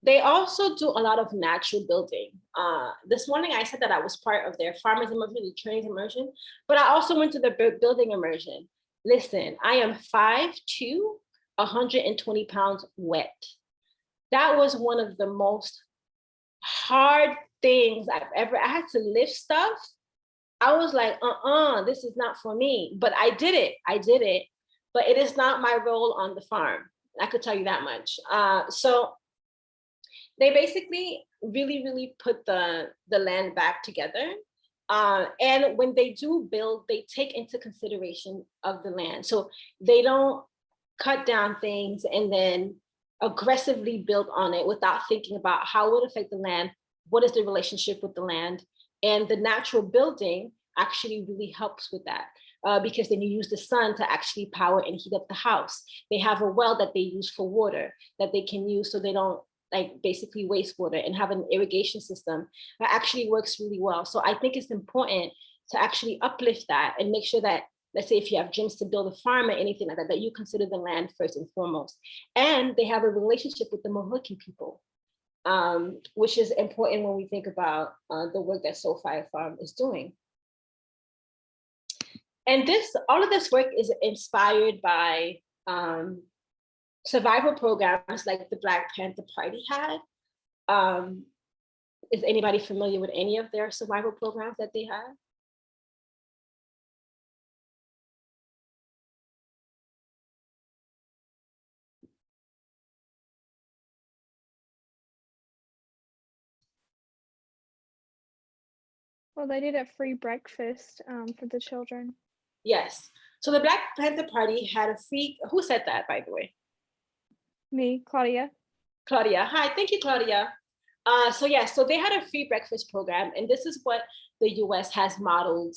They also do a lot of natural building. This morning I said that I was part of their farmers immersion, the trainings immersion, but I also went to the building immersion. Listen, I am 5'2", 120 pounds wet. That was one of the most hard things I had to lift stuff. I was like, this is not for me, but I did it, but it is not my role on the farm. I could tell you that much. So they basically really, really put the land back together. And when they do build, they take into consideration of the land. So they don't cut down things and then aggressively build on it without thinking about how it would affect the land, what is the relationship with the land, and the natural building actually really helps with that. Because then you use the sun to actually power and heat up the house. They have a well that they use for water that they can use so they don't like basically wastewater, and have an irrigation system that actually works really well. So I think it's important to actually uplift that and make sure that, let's say if you have gyms to build a farm or anything like that, that you consider the land first and foremost. And they have a relationship with the Mohican people, which is important when we think about the work that Soul Fire Farm is doing. And all of this work is inspired by survival programs like the Black Panther Party had. Is anybody familiar with any of their survival programs that they had? Well, they did a free breakfast for the children. Yes. So the Black Panther Party had a free, who said that, by the way? Me, Claudia. Claudia. Hi, thank you, Claudia. So they had a free breakfast program, and this is what the US has modeled.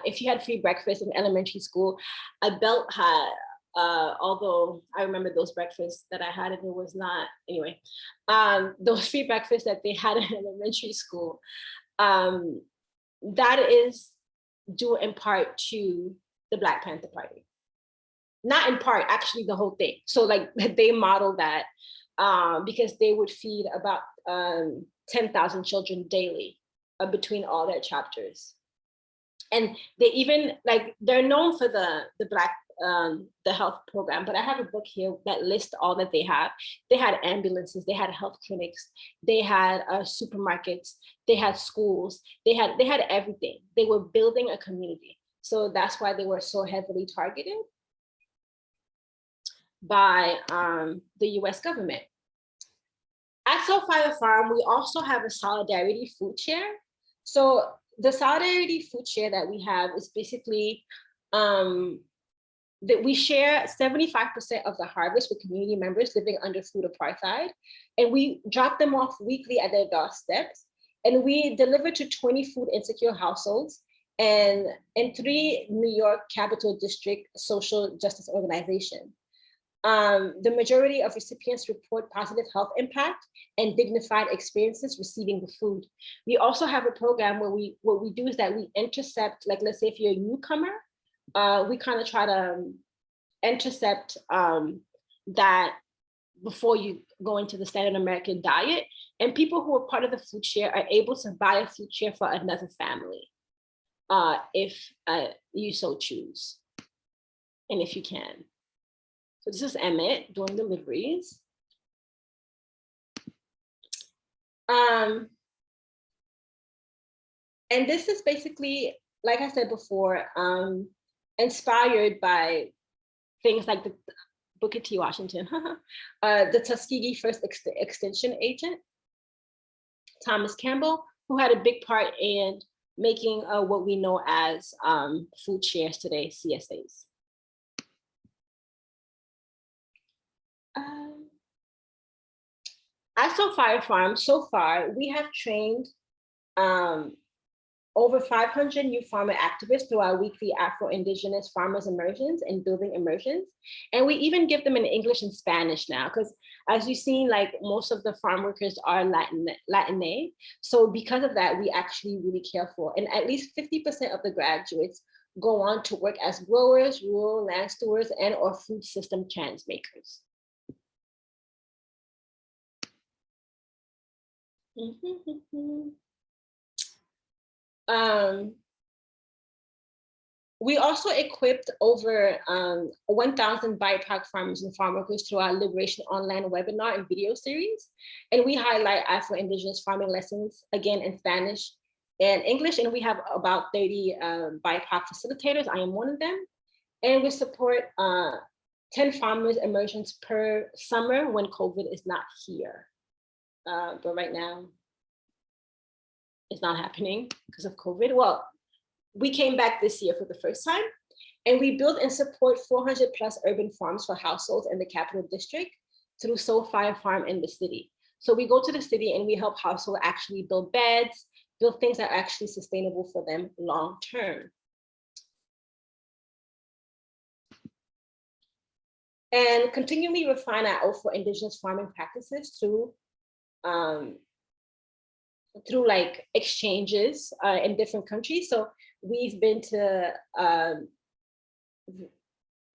If you had free breakfast in elementary school, I built had, although I remember those breakfasts that I had, and it was not, anyway, those free breakfasts that they had in elementary school, that is due in part to the Black Panther Party. Not in part, actually the whole thing. So like they modeled that because they would feed about 10,000 children daily between all their chapters. And they even, like, they're known for the health program, but I have a book here that lists all that they have. They had ambulances, they had health clinics, they had supermarkets, they had schools, they had everything. They were building a community. So that's why they were so heavily targeted by the US government. At Soul Fire Farm, we also have a solidarity food share. So the solidarity food share that we have is basically that we share 75% of the harvest with community members living under food apartheid. And we drop them off weekly at their doorsteps. And we deliver to 20 food insecure households and in 3 New York Capital District social justice organizations. The majority of recipients report positive health impact and dignified experiences receiving the food. We also have a program where what we do is that we intercept, like, let's say if you're a newcomer, we kind of try to intercept that before you go into the standard American diet. And people who are part of the food share are able to buy a food share for another family if you so choose, and if you can. So this is Emmett doing deliveries. And this is basically, like I said before, inspired by things like the Booker T. Washington, the Tuskegee First Extension Agent, Thomas Campbell, who had a big part in making what we know as food shares today, CSAs. At Soul Fire Farm, so far, we have trained over 500 new farmer activists through our weekly Afro-Indigenous Farmers Immersions and Building Immersions. And we even give them in English and Spanish now, because as you've seen, like most of the farm workers are Latine. So because of that, we actually really care for, and at least 50% of the graduates go on to work as growers, rural land stewards, and or food system change makers. We also equipped over 1,000 BIPOC farmers and farm workers through our Liberation Online webinar and video series. And we highlight Afro-Indigenous farming lessons, again, in Spanish and English. And we have about 30 BIPOC facilitators. I am one of them. And we support 10 farmers immersions per summer when COVID is not here. But right now, it's not happening because of COVID. Well, we came back this year for the first time, And we build and support 400 plus urban farms for households in the capital district through Soulfire Farm in the city. So we go to the city and we help households actually build beds, build things that are actually sustainable for them long term. And continually refine our oath for indigenous farming practices through like exchanges in different countries. So we've been to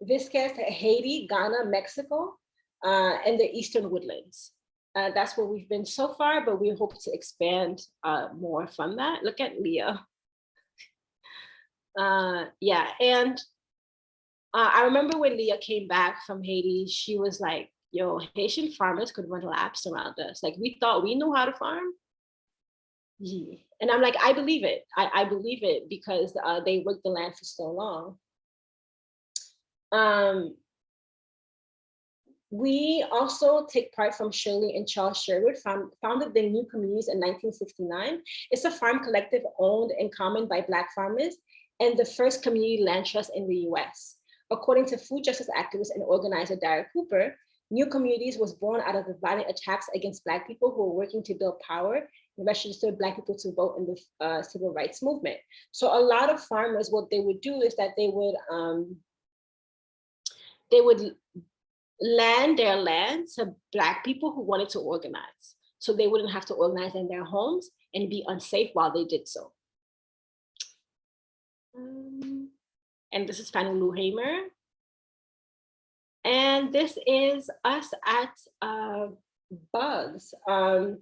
Vizcaya, Haiti, Ghana, Mexico, and the Eastern Woodlands. That's where we've been so far, but we hope to expand more from that. Look at Leah. Yeah, and I remember when Leah came back from Haiti, she was like, yo, Haitian farmers could run laps around us. Like, we thought we knew how to farm. Yeah. And I'm like, I believe it. I believe it because they worked the land for so long. We also take part from Shirley and Charles Sherwood, founded the New Communities in 1969. It's a farm collective owned in common by Black farmers and the first community land trust in the US. According to food justice activist and organizer Dara Cooper, New Communities was born out of the violent attacks against Black people who were working to build power and register Black people to vote in the civil rights movement. So a lot of farmers, what they would do is that they would land their land to Black people who wanted to organize. So they wouldn't have to organize in their homes and be unsafe while they did so. And this is Fannie Lou Hamer. And this is us at Bugs. And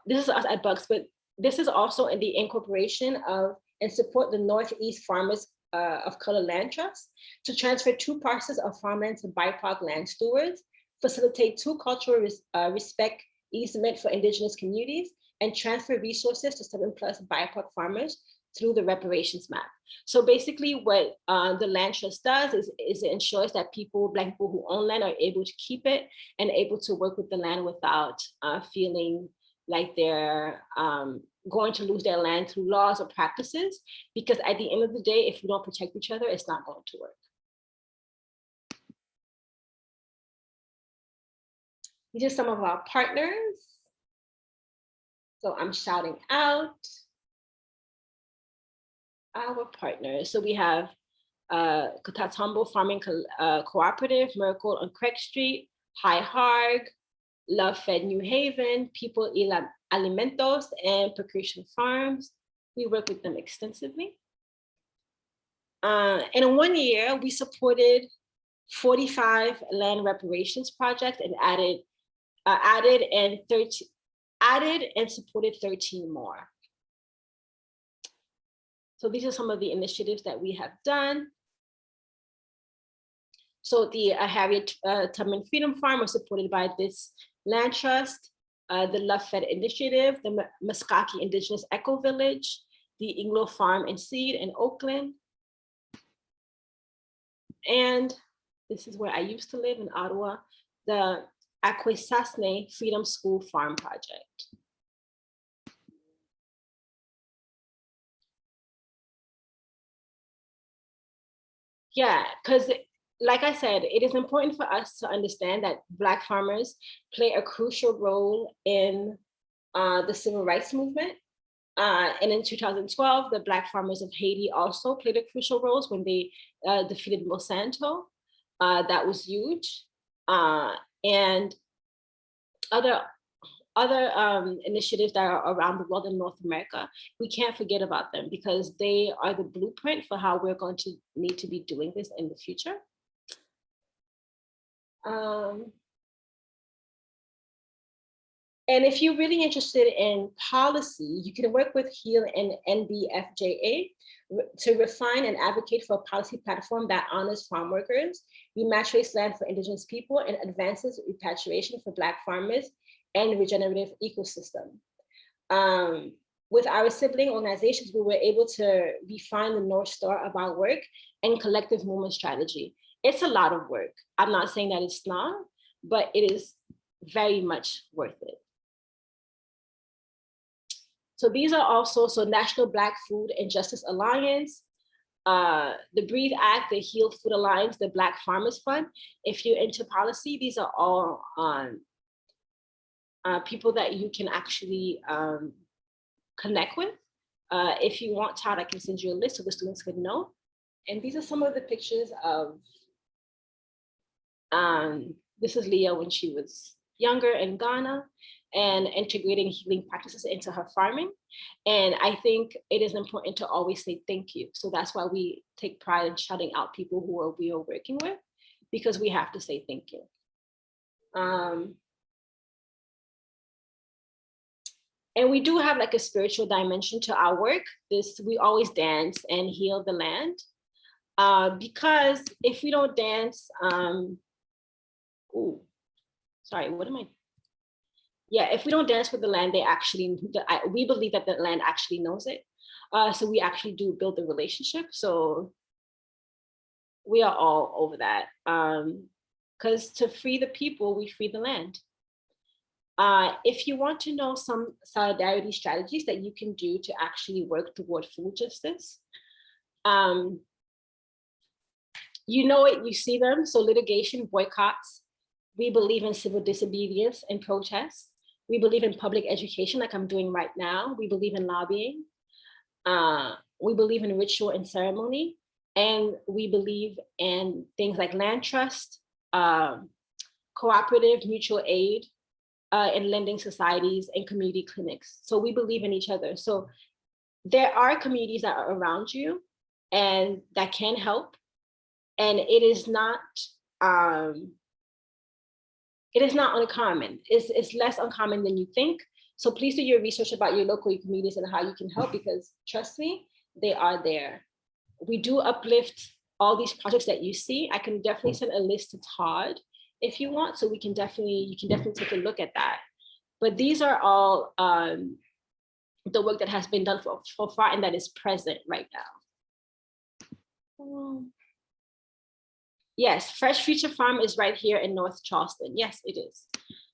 this is us at Bugs, but this is also in the incorporation of and support the Northeast Farmers of Color Land Trust to transfer 2 parcels of farmland to BIPOC land stewards, facilitate 2 cultural respect easement for indigenous communities, and transfer resources to 7+ BIPOC farmers through the reparations map. So basically what the land trust does is it ensures that Black people who own land are able to keep it and able to work with the land without feeling like they're going to lose their land through laws or practices, because at the end of the day, if we don't protect each other, it's not going to work. These are some of our partners. So I'm shouting out our partners. So we have Katatombo Farming Cooperative, Miracle on Craig Street, High Harg, Love Fed New Haven, People Alimentos, and Percussion Farms. We work with them extensively. And in 1 year, we supported 45 land reparations projects and added and supported 13 more. So these are some of the initiatives that we have done. So the Harriet Tubman Freedom Farm was supported by this land trust, the Love Fed Initiative, the Muskogee Indigenous Eco Village, the Inglo Farm and Seed in Oakland. And this is where I used to live in Ottawa, the Akwesasne Freedom School Farm Project. Yeah, because like I said, it is important for us to understand that Black farmers play a crucial role in the civil rights movement. And in 2012, the Black farmers of Haiti also played a crucial role when they defeated Monsanto. That was huge. And other initiatives that are around the world in North America, we can't forget about them because they are the blueprint for how we're going to need to be doing this in the future. And if you're really interested in policy, you can work with HEAL and NBFJA to refine and advocate for a policy platform that honors farm workers, rematriates land for Indigenous people, and advances repatriation for Black farmers and regenerative ecosystem. With our sibling organizations, we were able to refine the North Star of our work and collective movement strategy. It's a lot of work. I'm not saying that it's not, but it is very much worth it. So these are also, National Black Food and Justice Alliance, the Breathe Act, the Heal Food Alliance, the Black Farmers Fund. If you're into policy, these are all people that you can actually connect with. If you want, Todd, I can send you a list so the students could know. And these are some of the pictures of, this is Leah when she was younger in Ghana and integrating healing practices into her farming. And I think it is important to always say thank you. So that's why we take pride in shouting out people who we are working with, because we have to say thank you. And we do have like a spiritual dimension to our work. We always dance and heal the land. Because if we don't dance, if we don't dance with the land, we believe that the land actually knows it. So we actually do build the relationship. So we are all over that. Because to free the people, we free the land. If you want to know some solidarity strategies that you can do to actually work toward food justice, you know it, you see them. So litigation, boycotts. We believe in civil disobedience and protests. We believe in public education, like I'm doing right now. We believe in lobbying. We believe in ritual and ceremony. And we believe in things like land trust, cooperative mutual aid, and lending societies and community clinics. So we believe in each other. So there are communities that are around you and that can help. And it is not uncommon. It's less uncommon than you think. So please do your research about your local communities and how you can help, because trust me, they are there. We do uplift all these projects that you see. I can definitely send a list to Todd if you want, so you can definitely take a look at that. But these are all the work that has been done for far and that is present right now. Yes, Fresh Future Farm is right here in North Charleston. Yes, it is.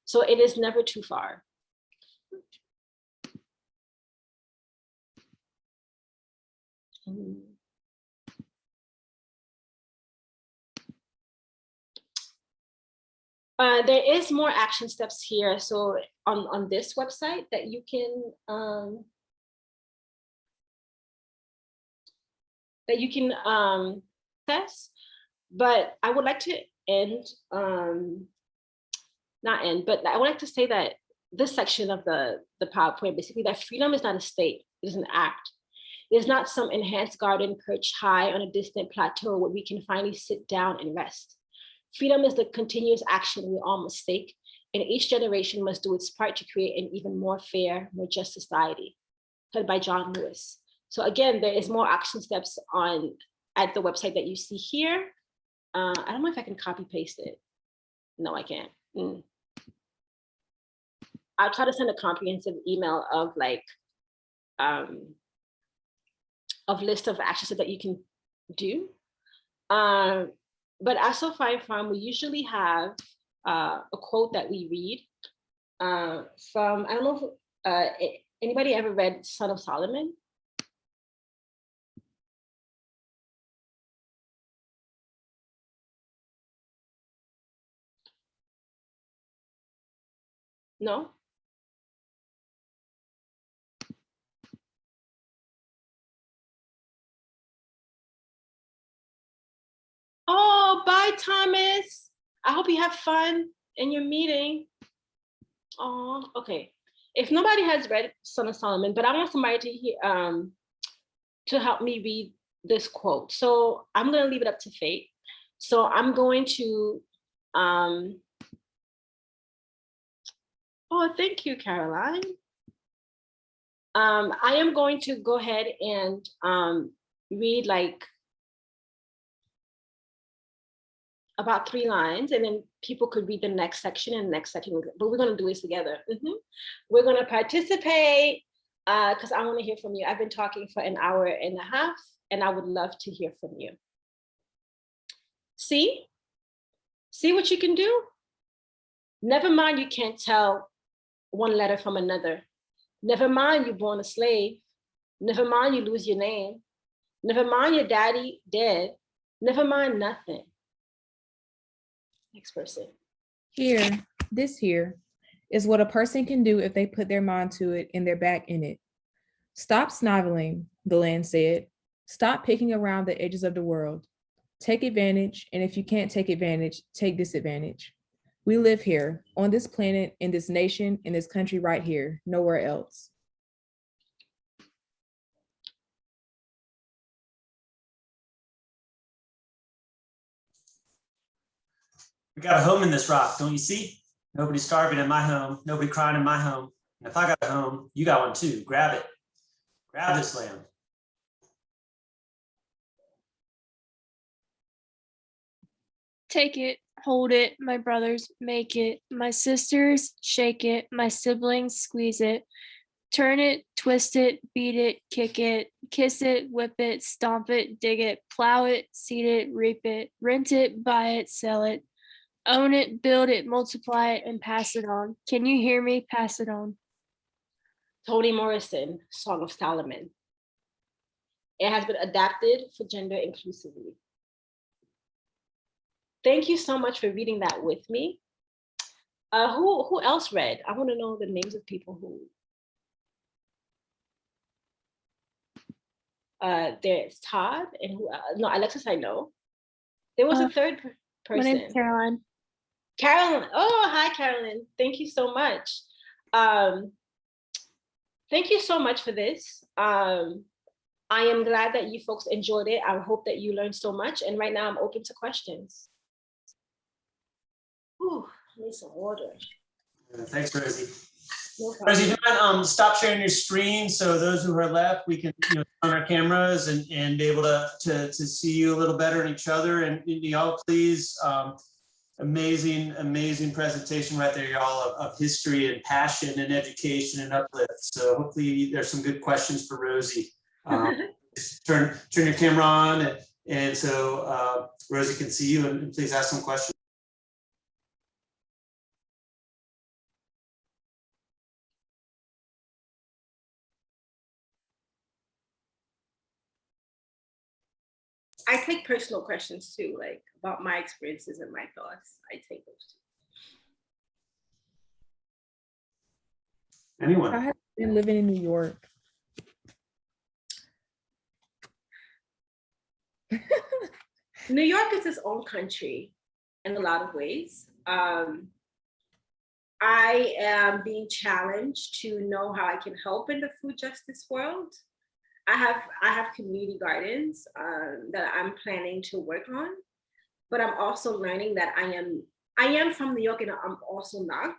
So it is never too far. There is more action steps here. So on this website that you can access. But I would like to not end, but I would like to say that this section of the PowerPoint, basically, that freedom is not a state, it is an act. It is not some enhanced garden perched high on a distant plateau where we can finally sit down and rest. Freedom is the continuous action we all must take, and each generation must do its part to create an even more fair, more just society. Heard by John Lewis. So again, there is more action steps at the website that you see here. I don't know if I can copy paste it. No, I can't. I'll try to send a comprehensive email of like, of list of actions that you can do. But at So Fine Farm, we usually have a quote that we read from, I don't know if anybody ever read Son of Solomon? No? Oh, bye, Thomas. I hope you have fun in your meeting. Oh, okay. If nobody has read Son of Solomon, but I want somebody to help me read this quote. So I'm going to leave it up to fate. So I'm going to, oh, thank you, Caroline. I am going to go ahead and read like about 3 lines, and then people could read the next section and the next section, but we're going to do this together. We're going to participate because I want to hear from you. I've been talking for an hour and a half, and I would love to hear from you. See what you can do? Never mind, you can't tell one letter from another. Never mind, you're born a slave. Never mind, you lose your name. Never mind your daddy dead. Never mind nothing. Next person. This here is what a person can do if they put their mind to it and their back in it. Stop sniveling, the land said. Stop picking around the edges of the world. Take advantage, and if you can't take advantage, take disadvantage. We live here, on this planet, in this nation, in this country right here, nowhere else. We got a home in this rock, don't you see? Nobody starving in my home, nobody crying in my home. And if I got a home, you got one too. Grab it. Grab this land. Take it, hold it, my brothers, make it, my sisters, shake it, my siblings, squeeze it, turn it, twist it, beat it, kick it, kiss it, whip it, stomp it, dig it, plow it, seed it, reap it, rent it, buy it, sell it, own it, build it, multiply it, and pass it on. Can you hear me? Pass it on. Toni Morrison, Song of Solomon. It has been adapted for gender inclusively. Thank you so much for reading that with me. Who else read? I want to know the names of people who. There's Todd and who? No, Alexis, I know. There was a third person. My name's Caroline. Carolyn. Oh, hi, Carolyn. Thank you so much. Thank you so much for this. I am glad that you folks enjoyed it. I hope that you learned so much. And right now I'm open to questions. Ooh, I need some water. Thanks, Rosie. No Rosie, do problem. you mind stop sharing your screen so those who are left, we can turn our cameras and be able to see you a little better and each other. And y'all, please, amazing presentation right there, y'all, of history and passion and education and uplift. So hopefully there's some good questions for Rosie. Just turn your camera on and so Rosie can see you and please ask some questions. I take personal questions too, like about my experiences and my thoughts. I take those too. Anyone? I have been living in New York. New York is its own country in a lot of ways. I am being challenged to know how I can help in the food justice world. I have community gardens that I'm planning to work on, but I'm also learning that I am from New York and I'm also not,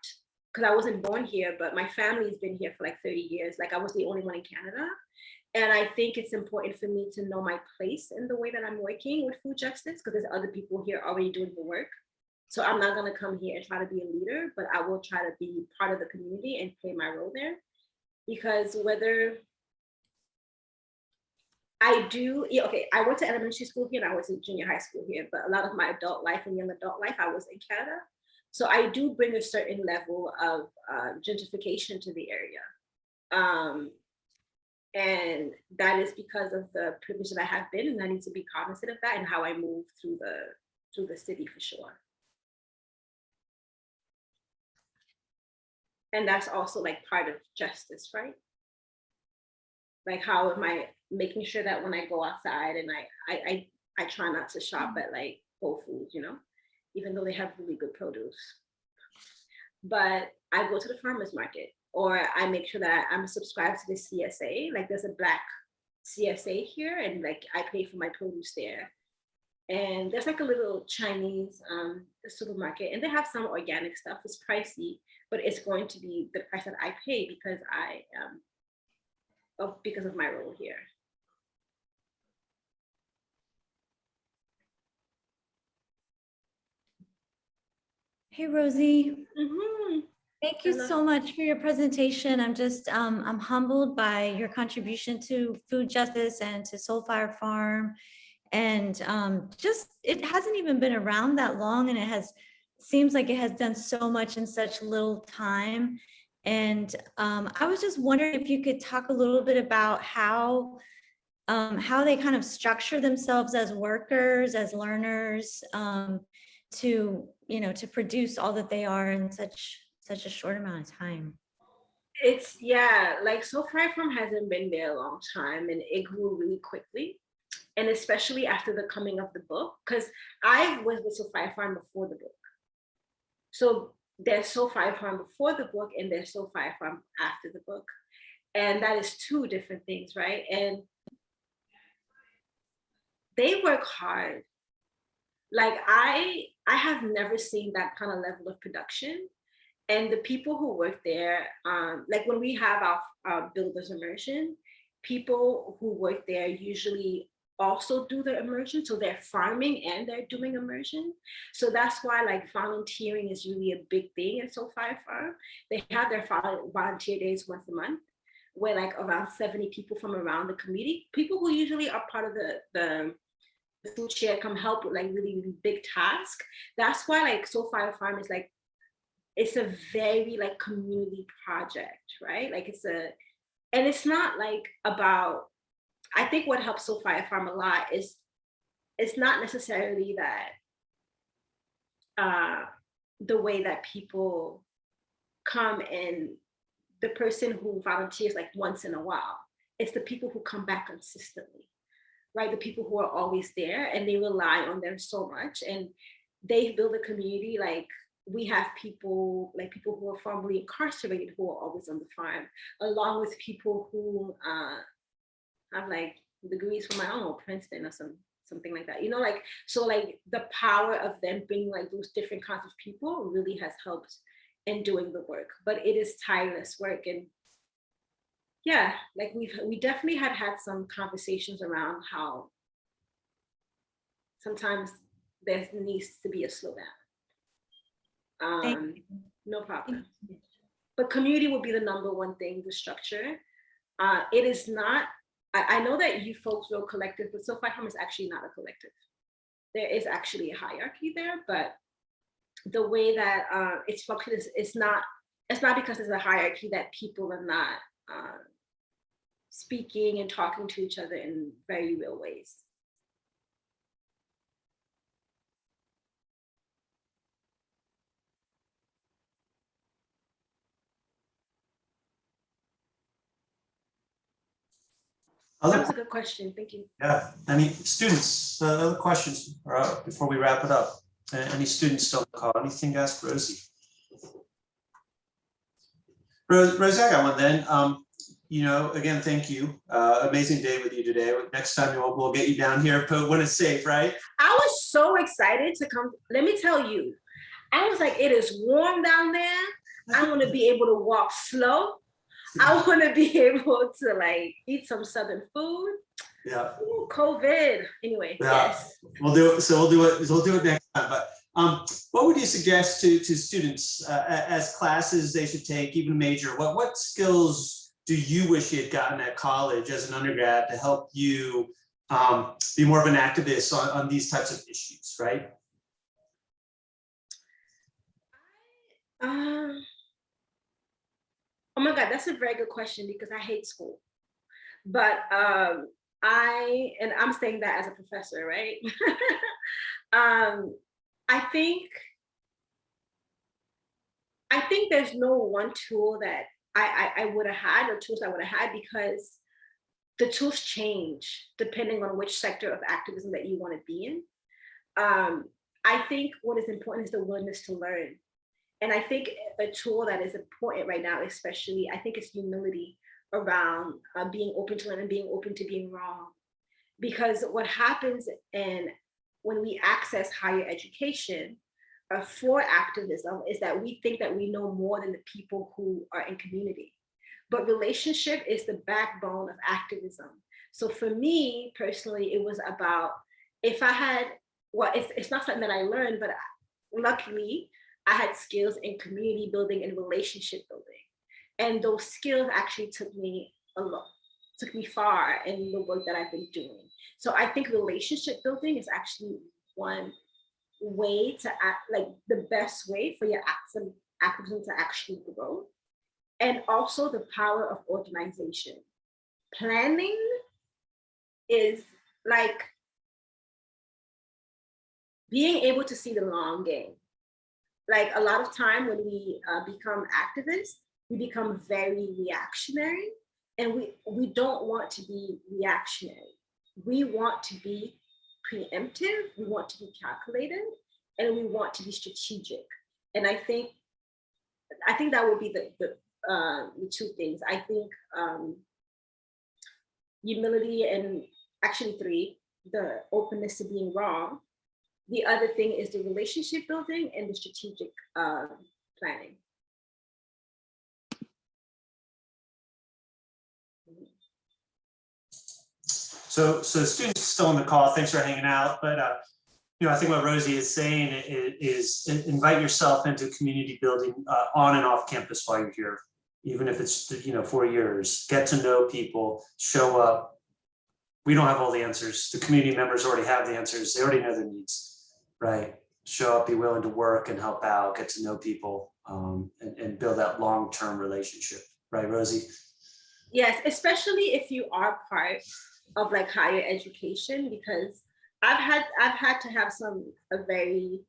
because I wasn't born here, but my family's been here for like 30 years. Like I was the only one in Canada. And I think it's important for me to know my place in the way that I'm working with food justice, because there's other people here already doing the work. So I'm not gonna come here and try to be a leader, but I will try to be part of the community and play my role there. Because whether I do, okay, I went to elementary school here and I was in junior high school here, but a lot of my adult life and young adult life, I was in Canada. So I do bring a certain level of gentrification to the area. And that is because of the privilege that I have been, and I need to be cognizant of that and how I move through the city for sure. And that's also like part of justice, right? Like how am I making sure that when I go outside and I try not to shop at like Whole Foods, you know, even though they have really good produce. But I go to the farmer's market, or I make sure that I'm subscribed to the CSA. Like there's a Black CSA here, and like I pay for my produce there. And there's like a little Chinese supermarket, and they have some organic stuff. It's pricey, but it's going to be the price that I pay because because of my role here. Hey, Rosie. Mm-hmm. Thank you so much for your presentation. I'm just, I'm humbled by your contribution to food justice and to Soul Fire Farm. And just, it hasn't even been around that long, and it seems like it has done so much in such little time. And I was just wondering if you could talk a little bit about how how they kind of structure themselves as workers, as learners, to, to produce all that they are in such a short amount of time. It's, yeah, like SoFi Farm hasn't been there a long time, and it grew really quickly. And especially after the coming of the book, because I was with SoFi Farm before the book. So there's SoFi Farm before the book, and there's SoFi Farm after the book. And that is two different things, right? And they work hard. Like I have never seen that kind of level of production. And the people who work there, like when we have our builders immersion, people who work there usually also do the immersion. So they're farming and they're doing immersion. So that's why like volunteering is really a big thing in SoFi Farm. They have their volunteer days once a month, where like around 70 people from around the community, people who usually are part of the food share, come help with like really, really big tasks. That's why like SoFi Farm is like, it's a very like community project, right? Like and it's not like about, I think what helps SoFi Farm a lot is it's not necessarily that the way that people come and the person who volunteers like once in a while. It's the people who come back consistently, right? The people who are always there, and they rely on them so much, and they've built a community. Like we have people who are formerly incarcerated who are always on the farm, along with people who have like degrees from, I don't know, Princeton or something like that, like, so like the power of them bringing like those different kinds of people really has helped in doing the work. But it is tireless work. And yeah, like we definitely had some conversations around how sometimes there needs to be a slowdown. No problem. But community will be the number one thing, the structure. It is not, I know that you folks wrote collective, but SoFi Farm is actually not a collective. There is actually a hierarchy there, but the way that it's functioned it's not because there's a hierarchy that people are not speaking and talking to each other in very real ways. That was a good question. Thank you. Yeah. Any students, other questions before we wrap it up? Any students still on the call? Anything to ask Rosie? Rosie, I got one then. Again, thank you. Amazing day with you today. Next time we'll get you down here, but when it's safe, right? I was so excited to come. Let me tell you, I was like, it is warm down there. I want to be able to walk slow. I want to be able to like eat some Southern food. Yeah. Ooh, COVID. Anyway, yeah. Yes. We'll do it. So we'll do it next time. But what would you suggest to students as classes they should take, even major? What skills do you wish you had gotten at college as an undergrad to help you be more of an activist on these types of issues, right? Oh my God, that's a very good question because I hate school. But I'm saying that as a professor, right? I think there's no one tool that I would have had, or tools I would have had, because the tools change depending on which sector of activism that you want to be in. I think what is important is the willingness to learn. And I think a tool that is important right now, especially, I think it's humility around being open to learn and being open to being wrong. Because what happens when we access higher education for activism is that we think that we know more than the people who are in community. But relationship is the backbone of activism. So for me personally, it was about, if I had, well, it's not something that I learned, but luckily I had skills in community building and relationship building. And those skills actually took me far in the work that I've been doing. So I think relationship building is actually one way to act, like the best way for your activism to actually grow. And also the power of organization. Planning is like being able to see the long game. Like a lot of time when we become activists, we become very reactionary, and we don't want to be reactionary. We want to be preemptive, we want to be calculated, and we want to be strategic. And I think that would be the two things. I think humility, and actually three, the openness to being wrong. The other thing is the relationship building and the strategic planning. So students still on the call, thanks for hanging out. But I think what Rosie is saying is invite yourself into community building on and off campus while you're here, even if it's 4 years. Get to know people, show up. We don't have all the answers. The community members already have the answers. They already know their needs, right? Show up, be willing to work and help out, get to know people, and build that long-term relationship, right, Rosie? Yes, especially if you are part of like higher education, because I've had to have some very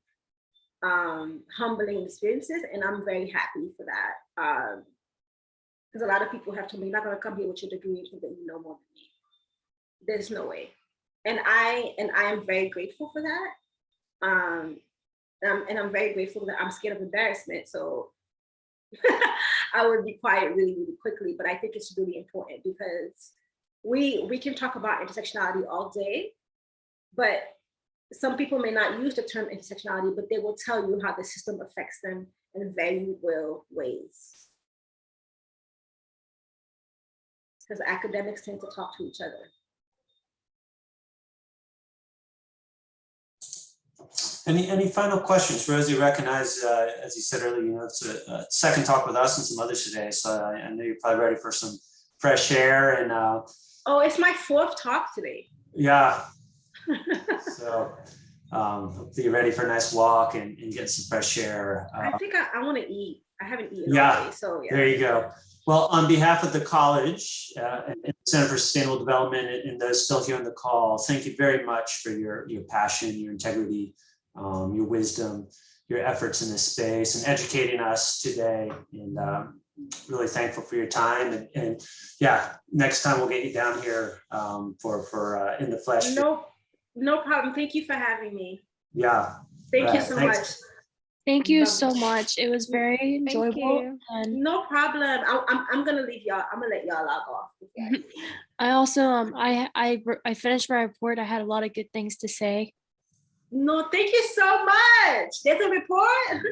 humbling experiences, and I'm very happy for that. Because a lot of people have told me, you're not going to come here with your degree and think that you know more than me. There's no way, and I am very grateful for that. And I'm very grateful that I'm scared of embarrassment, so I would be quiet really, really quickly. But I think it's really important, because we can talk about intersectionality all day, but some people may not use the term intersectionality, but they will tell you how the system affects them in very real ways. Because academics tend to talk to each other. Any final questions? Rosie, recognize, as you said earlier, it's a second talk with us and some others today. So I know you're probably ready for some fresh air. And oh, it's my 4th talk today. Yeah. So hopefully you're ready for a nice walk and get some fresh air. I think I want to eat. I haven't eaten all day, so yeah. There you go. Well, on behalf of the college and the Center for Sustainable Development and those still here on the call, thank you very much for your passion, your integrity, your wisdom, your efforts in this space, and educating us today. And really thankful for your time. And yeah, next time we'll get you down here for in the flesh. No problem. Thank you for having me. Yeah. Thank you so much. Thank you so much. It was very enjoyable. And no problem. I'm gonna leave y'all. I'm gonna let y'all log off. I also I finished my report. I had a lot of good things to say. No, thank you so much. There's a report.